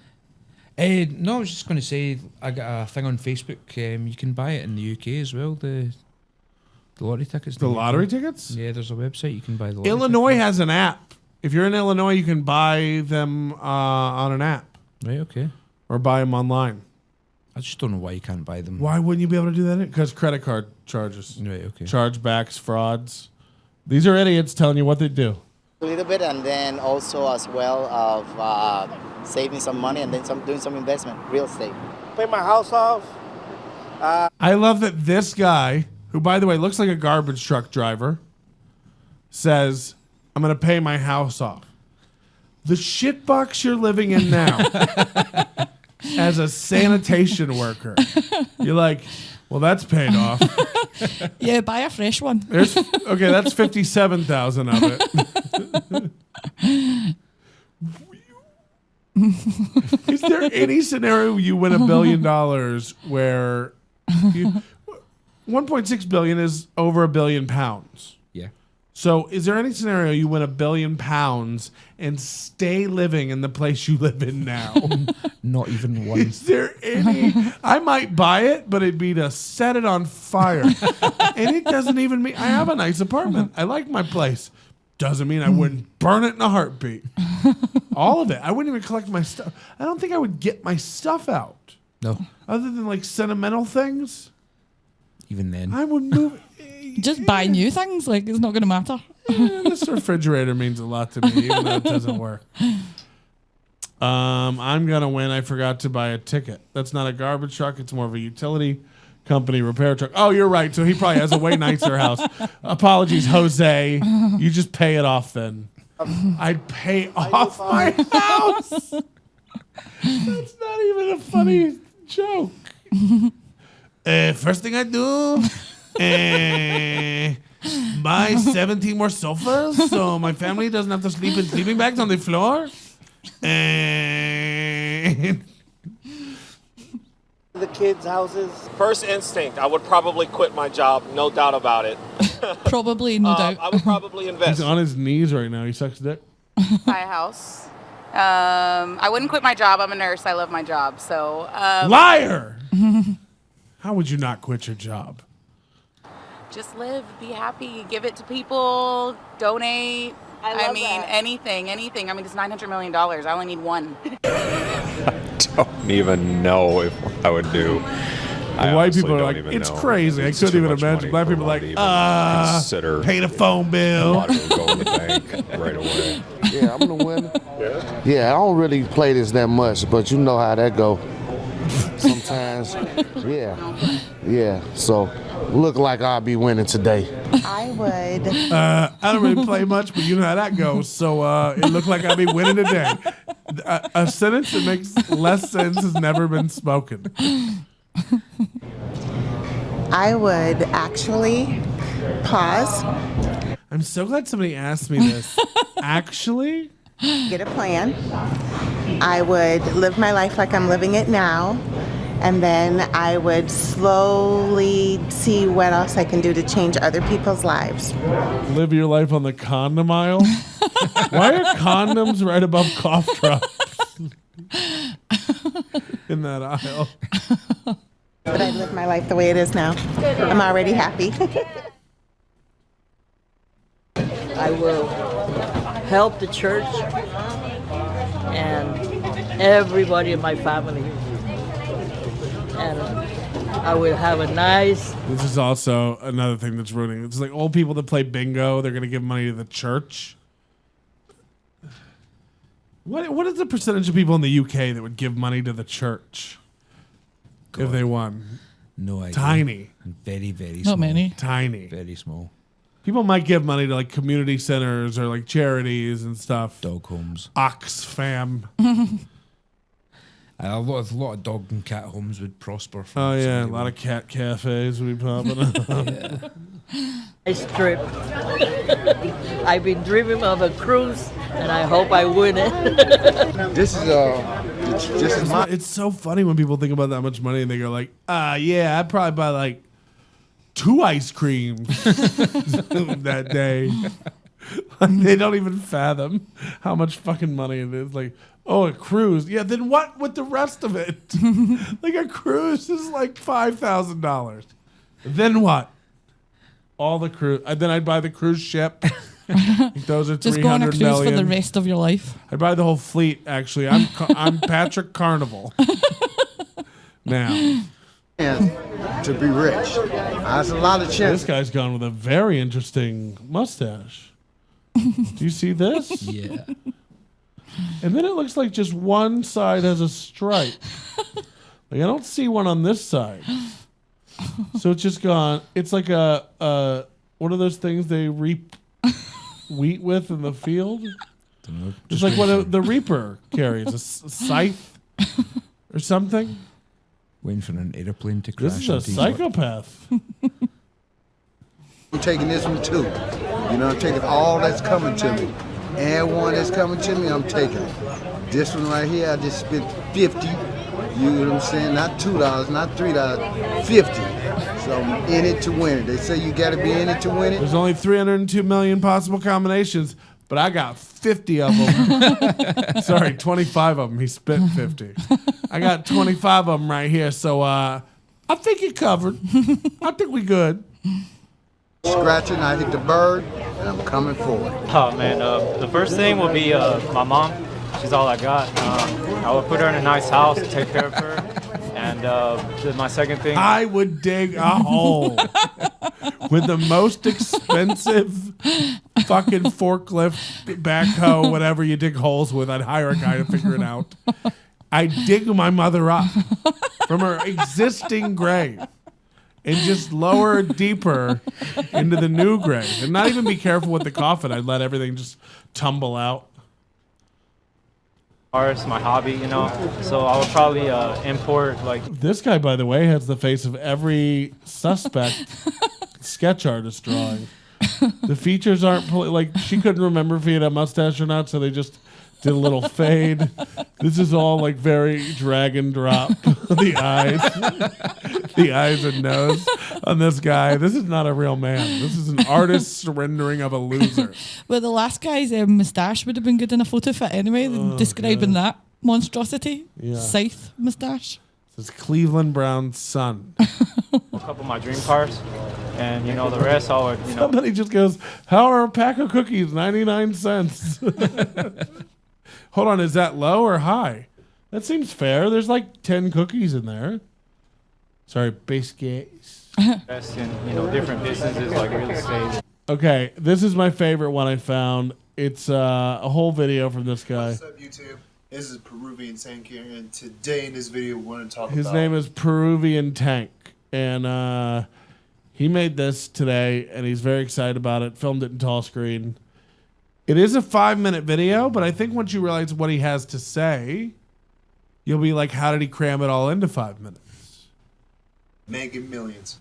No, I was just going to say I got a thing on Facebook. You can buy it in the UK as well, the lottery tickets. The lottery tickets? Yeah, there's a website you can buy the lottery Illinois tickets. has an app. If you're in Illinois, you can buy them on an app. Right, okay. Or buy them online. I just don't know why you can't buy them. Why wouldn't you be able to do that? Because credit card charges. Right, okay. Chargebacks, frauds. These are idiots telling you what they do. A little bit, and then also as well of saving some money and then doing some investment, real estate. Pay my house off. I love that this guy, who by the way looks like a garbage truck driver, says, I'm going to pay my house off. The shitbox you're living in now as a sanitation worker, you're like, well, that's paid off. Yeah, buy a fresh one. Okay, that's 57,000 of it. Is there any scenario you win $1 billion where 1.6 billion is over £1 billion? Yeah. So is there any scenario you win £1 billion and stay living in the place you live in now? Not even one. Is there any? I might buy it, but it'd be to set it on fire. And it doesn't even mean I have a nice apartment. I like my place. Doesn't mean I wouldn't burn it in a heartbeat. All of it. I wouldn't even collect my stuff. I don't think I would get my stuff out. No. Other than like sentimental things. Even then. I would move. Just buy new things. Like, it's not going to matter. This refrigerator means a lot to me, even though it doesn't work. I'm going to win. I forgot to buy a ticket. That's not a garbage truck. It's more of a utility company repair truck. Oh, you're right. So he probably has a way nicer house. Apologies, Jose. You just pay it off then. I'd pay off my house. That's not even a funny joke. First thing I do, buy 17 more sofas so my family doesn't have to sleep in sleeping bags on the floor. The kids' houses. First instinct, I would probably quit my job, no doubt about it. Probably, no doubt. I would probably invest. He's on his knees right now. He sucks dick. Buy a house. I wouldn't quit my job. I'm a nurse. I love my job. So Liar! How would you not quit your job? just live, be happy, give it to people, donate, I mean, anything. I mean, it's $900 million. I only need one. Don't even know if I would do. White people are like, it's crazy. I couldn't even imagine. Black people are like, consider pay the phone bill. Go in the bank right away. Yeah, I'm the winner. Yeah, I don't really play this that much, but you know how that go. Sometimes, yeah. So, look like I'll be winning today. I would. I don't really play much, but you know how that goes. So it looked like I'll be winning today. A sentence that makes less sense has never been spoken. I would actually pause. I'm so glad somebody asked me this. Actually? Get a plan. I would live my life like I'm living it now. And then I would slowly see what else I can do to change other people's lives. Live your life on the condom aisle? Why are condoms right above cough drops in that aisle? But I live my life the way it is now. I'm already happy. I will help the church and everybody in my family. And I will have a nice... This is also another thing that's ruining. It's like old people that play bingo, they're going to give money to the church. What is the percentage of people in the UK that would give money to the church if they won? No idea. Tiny. Very, very small. Not many. Tiny. Very small. People might give money to like community centers or like charities and stuff. Dog homes. Oxfam. A lot of dog and cat homes would prosper. From Oh yeah, a lot of cat cafes would be popping up. Nice trip. I've been dreaming of a cruise, and I hope I win it. This is my. It's so funny when people think about that much money and they go like, yeah, I'd probably buy like 2 ice creams that day. Like, they don't even fathom how much fucking money it is. Like, oh, a cruise. Yeah, then what with the rest of it? Like a cruise is like $5,000. Then what? All the cruise. Then I'd buy the cruise ship. Those are just go on a cruise million. for the rest of your life. I'd buy the whole fleet. Actually, I'm Patrick Carnival now. To be rich. That's a lot of chance. This guy's gone with a very interesting mustache. Do you see this? Yeah. And then it looks like just one side has a stripe. Like I don't see one on this side. So it's just gone. It's like a one of those things they reap wheat with in the field. It's like what the reaper carries, a scythe or something. Waiting for an airplane to crash. This is a psychopath. I'm taking this one too. You know, I'm taking all that's coming to me. And one that's coming to me, I'm taking it. This one right here, I just spent 50. You know what I'm saying? Not $2, not $3, 50. So I'm in it to win it. They say you got to be in it to win it. There's only 302 million possible combinations, but I got 50 of them. Sorry, 25 of them. He spent 50. I got 25 of them right here. So I think you're covered. I think we good. Scratching, I hit the bird, and I'm coming forward. Oh man, the first thing will be my mom. She's all I got. I would put her in a nice house, take care of her, and then my second thing. I would dig a hole with the most expensive fucking forklift, backhoe, whatever you dig holes with. I'd hire a guy to figure it out. I'd dig my mother up from her existing grave. And just lower deeper into the new grave. And not even be careful with the coffin. I'd let everything just tumble out. It's my hobby, you know. So I would probably import like. This guy, by the way, has the face of every suspect sketch artist drawing. The features aren't like she couldn't remember if he had a mustache or not, so they just did a little fade. This is all like very drag and drop. The eyes and nose on this guy. This is not a real man. This is an artist's rendering of a loser. Well, the last guy's moustache would have been good in a photo fit anyway, describing that monstrosity. Yeah. Scythe moustache. This is Cleveland Brown's son. A couple of my dream cars. and the rest I would Somebody just goes, how are a pack of cookies 99 cents? Hold on, is that low or high? That seems fair. There's like 10 cookies in there. Sorry, biscuits. invest in different businesses like real estate. Okay, this is my favorite one I found. It's a whole video from this guy. What's up, YouTube? This is Peruvian Tank here, and today in this video, we're going to talk His about... name is Peruvian Tank, and he made this today, and he's very excited about it. Filmed it in tall screen. It is a 5-minute video, but I think once you realize what he has to say, you'll be like, how did he cram it all into 5 minutes? Making millions.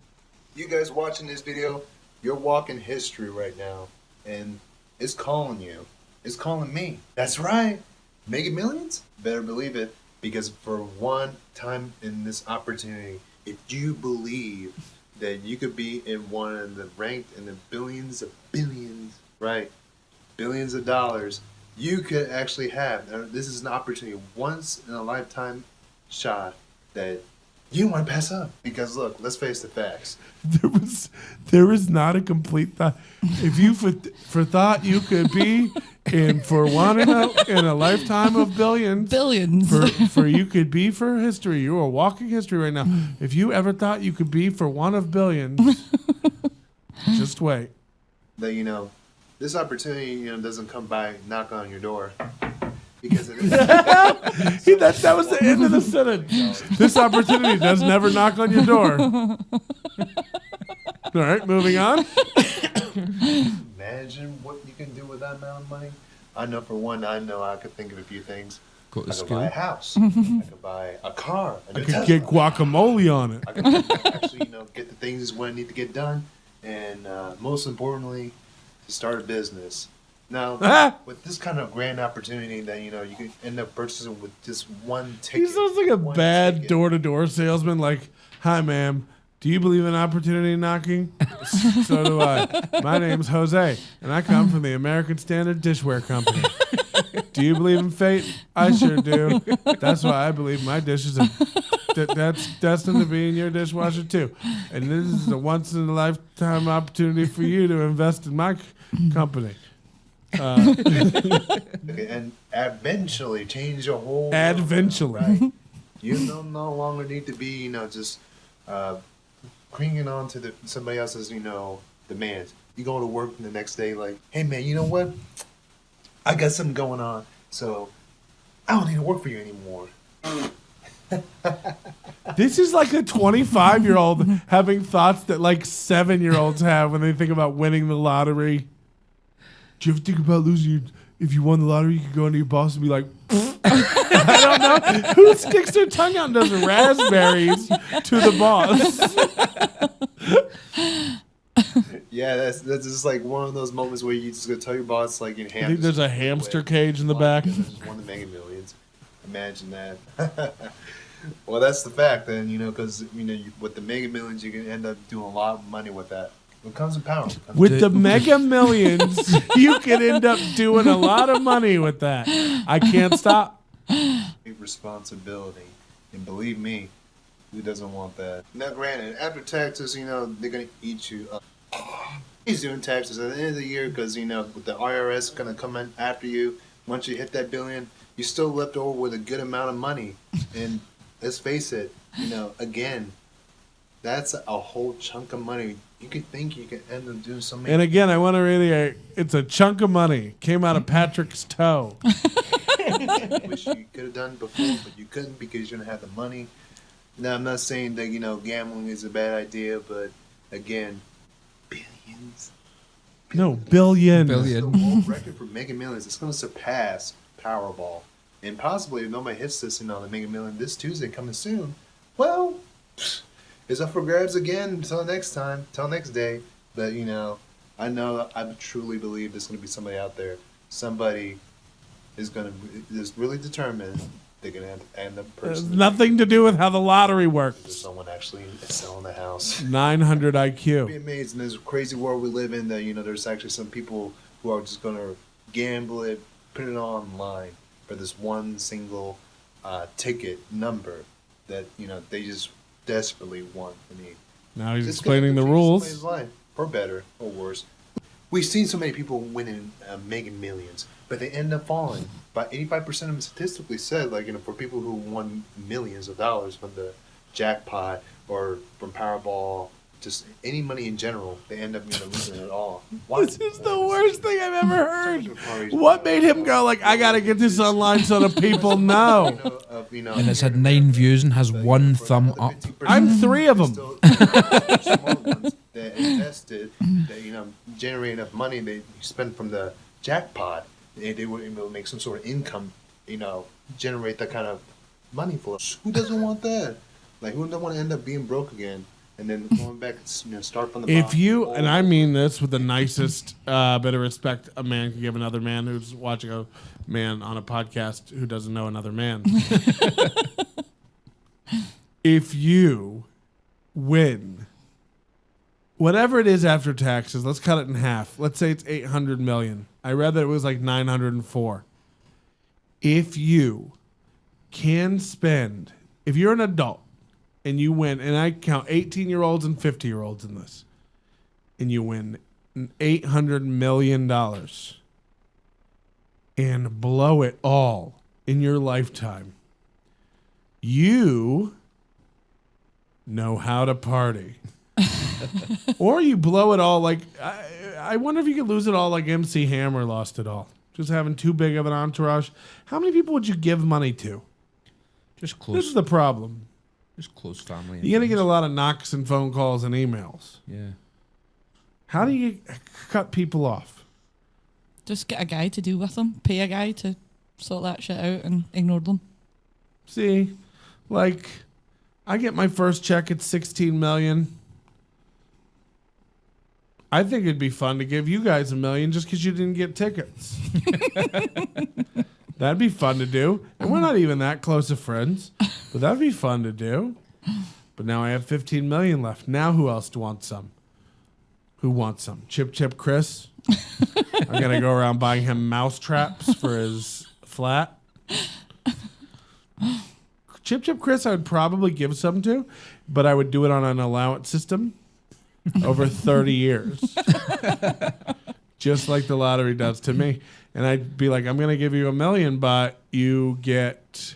You guys watching this video, you're walking history right now, and it's calling you. It's calling me. That's right. Making millions? Better believe it, because for one time in this opportunity, if you believe that you could be in one of the ranked in the billions, right? Billions of dollars, you could actually have. This is an opportunity, once in a lifetime shot that you don't want to pass up. Because look, let's face the facts. There was not a complete thought. If you for thought you could be in for one in a lifetime of billions, for you could be for history. You are walking history right now. If you ever thought you could be for one of billions, just wait. That this opportunity doesn't come by knock on your door. Because it is. that was the end of the sentence. This opportunity does never knock on your door. All right, moving on. Imagine what you can do with that amount of money. I know for one, I could think of a few things. Go to I could school. buy a house. I could buy a car. I could get guacamole on it. I could actually, get the things what I need to get done, and most importantly, to start a business. Now, with this kind of grand opportunity that you can end up purchasing with just one ticket. He sounds like a bad door-to-door salesman. Like, hi, ma'am. Do you believe in opportunity knocking? So do I. My name's Jose, and I come from the American Standard Dishware Company. Do you believe in fate? I sure do. That's why I believe my dishes are that's destined to be in your dishwasher too. And this is a once-in-a-lifetime opportunity for you to invest in my company. Okay, and eventually change your whole world, Eventually. right? You no longer need to be just clinging on to somebody else's demands. You go to work the next day like, hey man, you know what, I got something going on, so I don't need to work for you anymore. This is like a 25-year-old having thoughts that like 7-year-olds have when they think about winning the lottery. Do you ever think about losing? If you won the lottery, you could go into your boss and be like, I don't know. Who sticks their tongue out and does raspberries to the boss? Yeah, that's just like one of those moments where you just go tell your boss like in I think there's a hamster cage in the back. Just won the Mega Millions. Imagine that. Well, that's the fact then, because with the Mega Millions, you can end up doing a lot of money with that. It comes in power. With the Mega Millions, you can end up doing a lot of money with that. I can't stop. Responsibility. And believe me, who doesn't want that? Now, granted, after taxes, they're going to eat you up. He's doing taxes at the end of the year because, with the IRS going to come in after you, once you hit that billion, you're still left over with a good amount of money. And let's face it, again, that's a whole chunk of money. You could think you could end up doing something. And again, I want to reiterate, it's a chunk of money. Came out of Patrick's toe. Wish you could have done before, but you couldn't because you didn't have the money. Now, I'm not saying that, gambling is a bad idea, but again, billions. No, billion. The world record for Mega Millions, it's going to surpass Powerball. And possibly, if nobody hits this, the Mega Million this Tuesday coming soon, well, it's up for grabs again until next time, till next day. But, I truly believe there's going to be somebody out there. Somebody is really determined they're going to end up purchasing. There's nothing to do with how the lottery works. There's someone actually selling the house. 900 IQ. You'd be amazed in this crazy world we live in that, there's actually some people who are just going to gamble it, put it online for this one single ticket number that, they just desperately want. Now he's It's gonna explaining the change rules. somebody's life, for better or worse. We've seen so many people winning making millions, but they end up falling. About 85% of them statistically said, like, for people who won millions of dollars from the jackpot or from Powerball, just any money in general, they end up losing it all. This is the worst thing I've ever heard. What made him go like, I gotta get this online so the people know? And it's had 9 views and has 1 thumb up. I'm 3 of them. That invested, that generate enough money they spend from the jackpot, they would make some sort of income, generate that kind of money for us. Who doesn't want that? Like, who doesn't want to end up being broke again and then going back and start from the bottom? If you, and I mean this with the nicest bit of respect a man can give another man who's watching a man on a podcast who doesn't know another man. If you win whatever it is after taxes, let's cut it in half. Let's say it's 800 million. I read that it was like 904. If you can spend, if you're an adult and you win, and I count 18-year-olds and 50-year-olds in this, and you win $800 million and blow it all in your lifetime, you know how to party. Or you blow it all like, I wonder if you could lose it all like MC Hammer lost it all. Just having too big of an entourage. How many people would you give money to? Just close. This is the problem. Just close family. You're going to get a lot of knocks and phone calls and emails. Yeah. How do you cut people off? Just get a guy to deal with them. Pay a guy to sort that shit out and ignore them. See, like, I get my first check at $16 million. I think it'd be fun to give you guys $1 million just because you didn't get tickets. That'd be fun to do. And we're not even that close of friends, but that'd be fun to do. But now I have 15 million left. Now who else wants some? Who wants some? Chip Chris? I'm going to go around buying him mouse traps for his flat. Chip Chris I would probably give some to, but I would do it on an allowance system over 30 years. Just like the lottery does to me. And I'd be like, I'm going to give you $1 million, but you get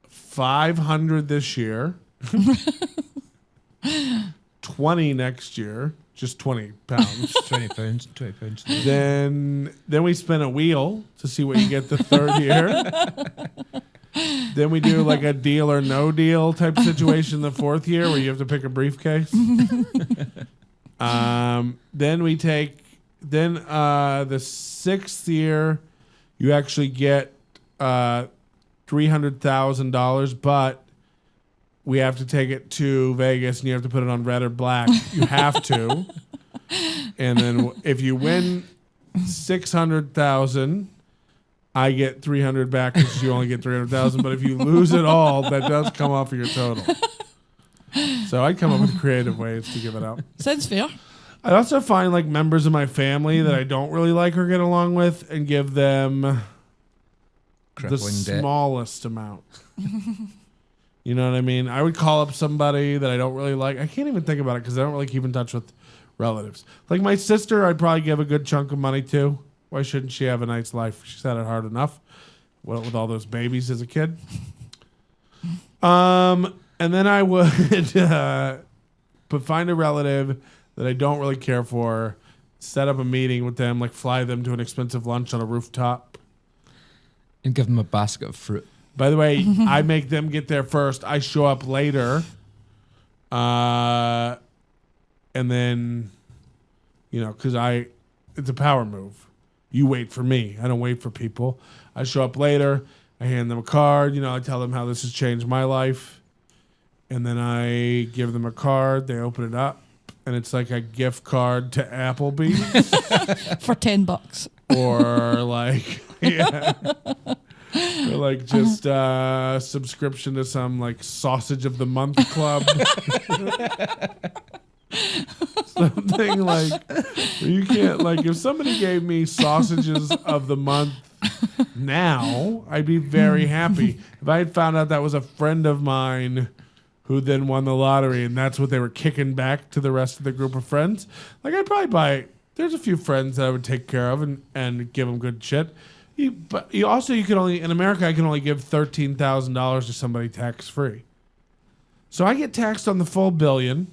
500 this year, 20 next year, just 20 pounds. 20 pounds. Then we spin a wheel to see what you get the third year. Then we do like a deal or no deal type of situation the fourth year where you have to pick a briefcase. Then we take, the sixth year, you actually get $300,000, but we have to take it to Vegas and you have to put it on red or black. You have to. And then if you win 600,000, I get 300 back because you only get 300,000. But if you lose it all, that does come off of your total. So I'd come up with creative ways to give it out. Sounds fair. I'd also find like members of my family that I don't really like or get along with and give them the Crippling debt. smallest amount. You know what I mean? I would call up somebody that I don't really like. I can't even think about it because I don't really keep in touch with relatives. Like my sister, I'd probably give a good chunk of money to. Why shouldn't she have a nice life? She's had it hard enough with all those babies as a kid. And then I would find a relative that I don't really care for, set up a meeting with them, like fly them to an expensive lunch on a rooftop. And give them a basket of fruit. By the way, I make them get there first. I show up later. And then, because it's a power move. You wait for me. I don't wait for people. I show up later. I hand them a card. I tell them how this has changed my life. And then I give them a card. They open it up. And it's like a gift card to Applebee's. For $10. Or like, yeah. Or like just subscription to some like sausage of the month club. Something like where you can't, like, if somebody gave me sausages of the month now, I'd be very happy. If I had found out that was a friend of mine who then won the lottery, and that's what they were kicking back to the rest of the group of friends. Like, I'd probably buy. There's a few friends that I would take care of and give them good shit. But you can only in America I can only give $13,000 to somebody tax free. So I get taxed on the full $1 billion,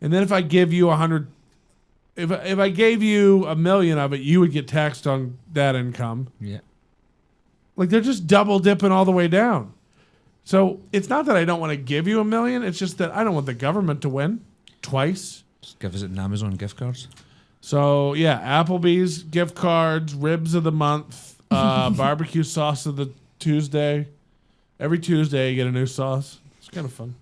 and then if I give you if I gave you $1 million of it, you would get taxed on that income. Yeah. Like, they're just double dipping all the way down. So it's not that I don't want to give you $1 million. It's just that I don't want the government to win twice. Just give us an Amazon gift cards. So yeah, Applebee's gift cards, ribs of the month, barbecue sauce of the Tuesday. Every Tuesday you get a new sauce. It's kind of fun.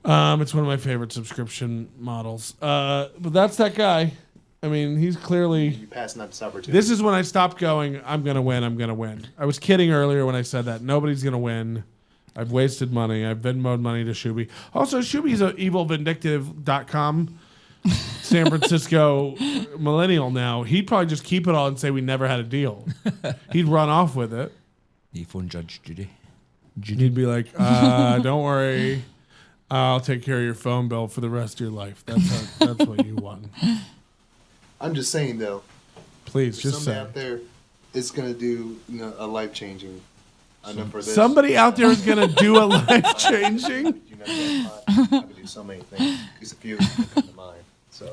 It's one of my favorite subscription models. But that's that guy. I mean, he's clearly... You're passing up this opportunity. This is when I stopped going, I'm going to win, I'm going to win. I was kidding earlier when I said that. Nobody's going to win. I've wasted money. I've Venmo'd money to Shuby. Also, Shuby's an evilvindictive.com San Francisco millennial now. He'd probably just keep it all and say we never had a deal. He'd run off with it. You phone Judge Judy. He'd be like, don't worry. I'll take care of your phone bill for the rest of your life. That's what you want. I'm just saying, though. Please, just somebody say. out there is going to do a life-changing. I know for this. Somebody out there is going to do a life-changing. I could do so many things. There's a few that come to mind. So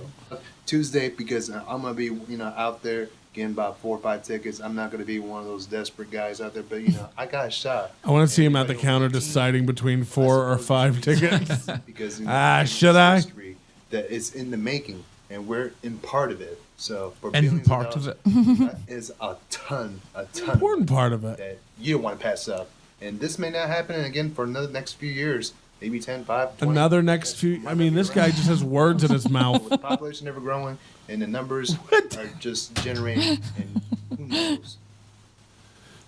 Tuesday, because I'm going to be out there getting about 4 or 5 tickets. I'm not going to be one of those desperate guys out there, but I got a shot. I want to see him at the counter deciding between 4 or 5 tickets. Because should I? History that is in the making, and we're in part of it. So for In billions part of of it. that is a ton Important part of it. that you don't want to pass up. And this may not happen again for another next few years, maybe 10, 5, 20. Another next few. I mean, this guy just has words in his mouth. With the population ever growing, and the numbers are just generating, and who knows?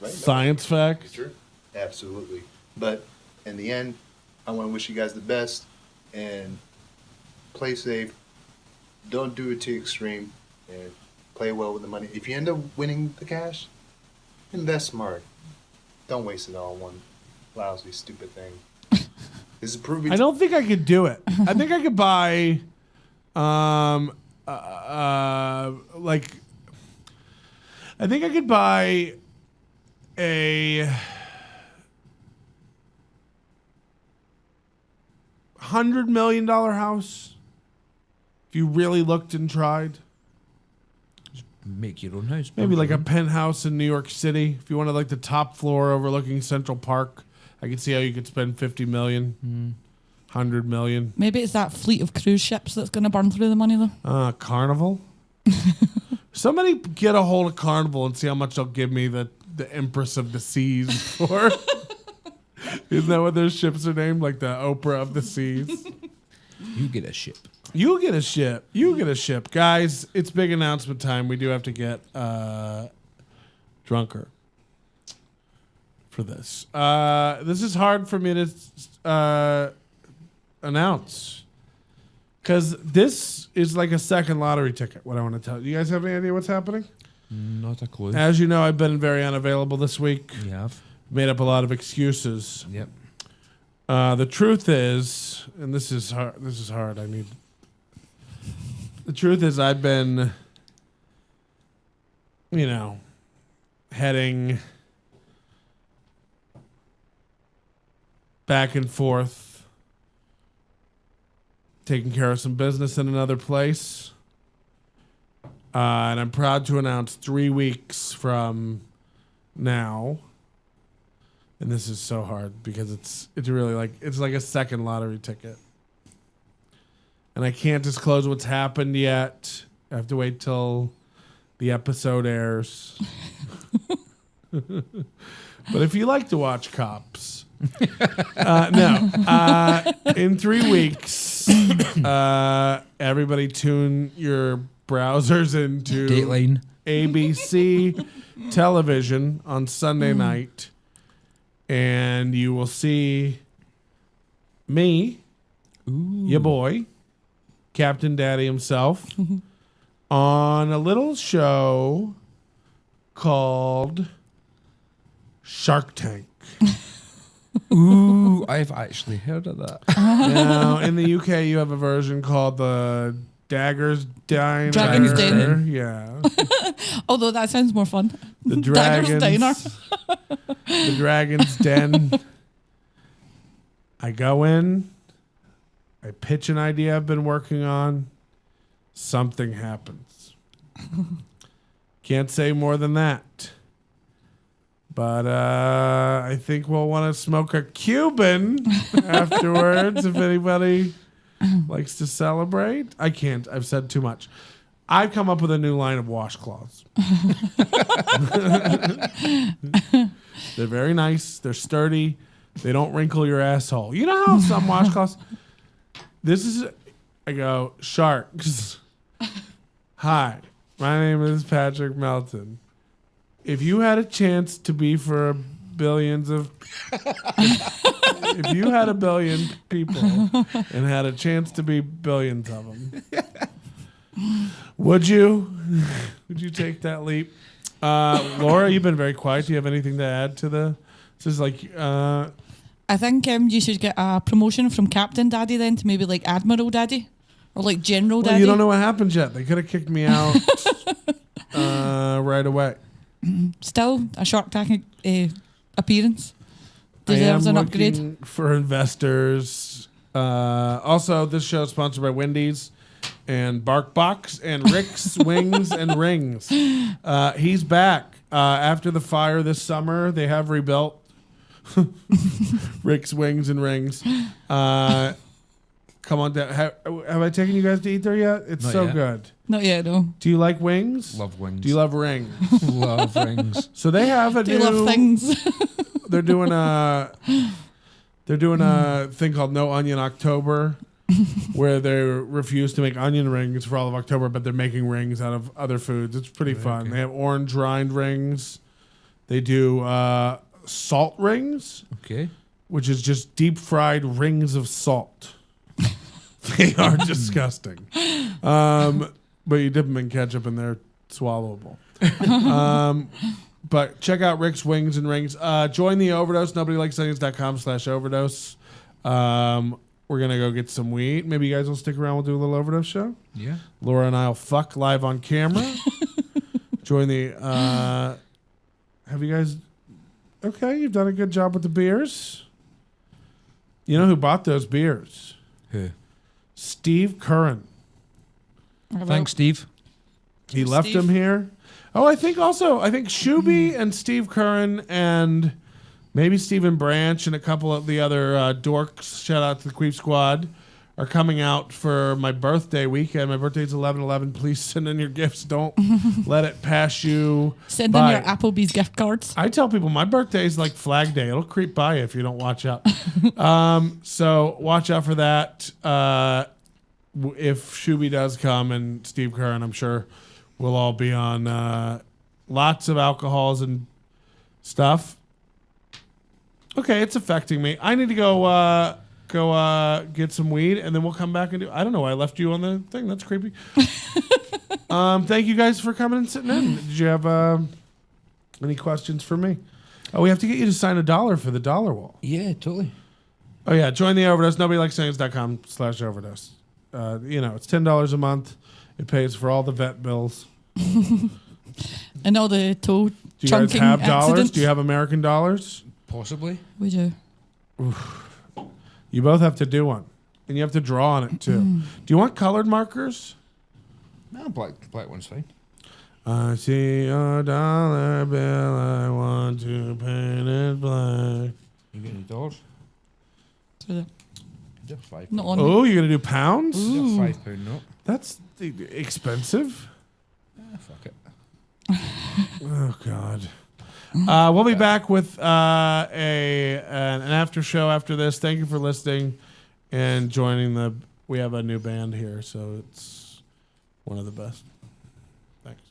Right? Science facts. True. Absolutely. But in the end, I want to wish you guys the best and play safe. Don't do it too extreme and play well with the money. If you end up winning the cash, invest smart. Don't waste it all on one lousy, stupid thing. This is proving. I don't think I could do it. I think I could buy, I think I could buy a $100 million house if you really looked and tried. Make your own house. Maybe like a penthouse in New York City. If you wanted like the top floor overlooking Central Park, I could see how you could spend $50 million, $100 million. Maybe it's that fleet of cruise ships that's going to burn through the money, though. Carnival. Somebody get a hold of Carnival and see how much they'll give me the Empress of the Seas for. Isn't that what their ships are named? Like the Oprah of the Seas? You get a ship. You get a ship. You get a ship. Guys, it's big announcement time. We do have to get drunker for this. This is hard for me to announce because this is like a second lottery ticket, what I want to tell you. You guys have any idea what's happening? Not a clue. As you know, I've been very unavailable this week. You have. Made up a lot of excuses. Yep. The truth is, and this is hard. The truth is, I've been, heading back and forth, taking care of some business in another place. And I'm proud to announce 3 weeks from now. And this is so hard because it's really it's like a second lottery ticket. And I can't disclose what's happened yet. I have to wait till the episode airs. But if you like to watch Cops, in 3 weeks, everybody tune your browsers into Dateline. ABC television on Sunday night. And you will see me, your boy, Captain Daddy himself, on a little show called Shark Tank. Ooh, I've actually heard of that. Now, in the UK, you have a version called the Dagger's Diner. Dragon's Den. Yeah. Although that sounds more fun. The Dagger's Diner. The Dragon's Den. I go in. I pitch an idea I've been working on. Something happens. Can't say more than that. But I think we'll want to smoke a Cuban afterwards if anybody likes to celebrate. I can't. I've said too much. I've come up with a new line of washcloths. They're very nice. They're sturdy. They don't wrinkle your asshole. You know how some washcloths... This is... I go, Sharks. Hi, my name is Patrick Melton. If you had a chance to be for billions of... if you had a billion people and had a chance to be billions of them, would you? Would you take that leap? Laura, you've been very quiet. Do you have anything to add to the... This is like... I think you should get a promotion from Captain Daddy then to maybe like Admiral Daddy or like General well, Daddy. you don't know what happened yet. They could have kicked me out right away. Still a Shark Tank appearance deserves an upgrade. Looking for investors. Also, this show is sponsored by Wendy's and BarkBox and Rick's Wings and Rings. He's back after the fire this summer. They have rebuilt Rick's Wings and Rings. Come on down. Have I taken you guys to eat there yet? It's Not so yet. good. Not yet, no. Do you like wings? Love wings. Do you love rings? Love rings. So they have a Do you love things? They're doing a thing called No Onion October, where they refuse to make onion rings for all of October, but they're making rings out of other foods. It's pretty fun. They have orange rind rings. They do salt rings. Okay. Which is just deep fried rings of salt. They are disgusting. But you dip them in ketchup and they're swallowable. But check out Rick's Wings and Rings. Join the Overdose. NobodyLikesOnions.com/overdose. We're going to go get some weed. Maybe you guys will stick around. We'll do a little Overdose show. Yeah. Laura and I will fuck live on camera. Join the... have you guys... Okay, you've done a good job with the beers. You know who bought those beers? Who? Steve Curran. Thanks, Steve. He left Steve? him here. Oh, I think Shuby and Steve Curran and maybe Stephen Branch and a couple of the other dorks, shout out to the Queef Squad, are coming out for my birthday weekend. My birthday's 11/11. Please send in your gifts. Don't let it pass you Send by. in your Applebee's gift cards. I tell people my birthday is like Flag Day. It'll creep by you if you don't watch out. So watch out for that. If Shuby does come and Steve Curran, I'm sure we'll all be on lots of alcohols and stuff. Okay, it's affecting me. I need to go get some weed, and then we'll come back and do... I don't know why I left you on the thing. That's creepy. Thank you guys for coming and sitting in. Did you have any questions for me? Oh, we have to get you to sign $1 for the dollar wall. Yeah, totally. Oh, yeah. Join the Overdose. NobodyLikesOnions.com/overdose. It's $10 a month. It pays for all the vet bills. And all the toe Do you guys chunking have dollars? accidents. Do you have American dollars? Possibly. We do. You both have to do one. And you have to draw on it, too. Do you want colored markers? No, black one's fine. I see a dollar bill. I want to paint it black. You get any dollars? Just £5. Not on Oh, you're going to do pounds? Just £5 note. That's expensive. Fuck it. Oh, God. We'll be back with an after show after this. Thank you for listening and joining we have a new band here, so it's one of the best. Thanks.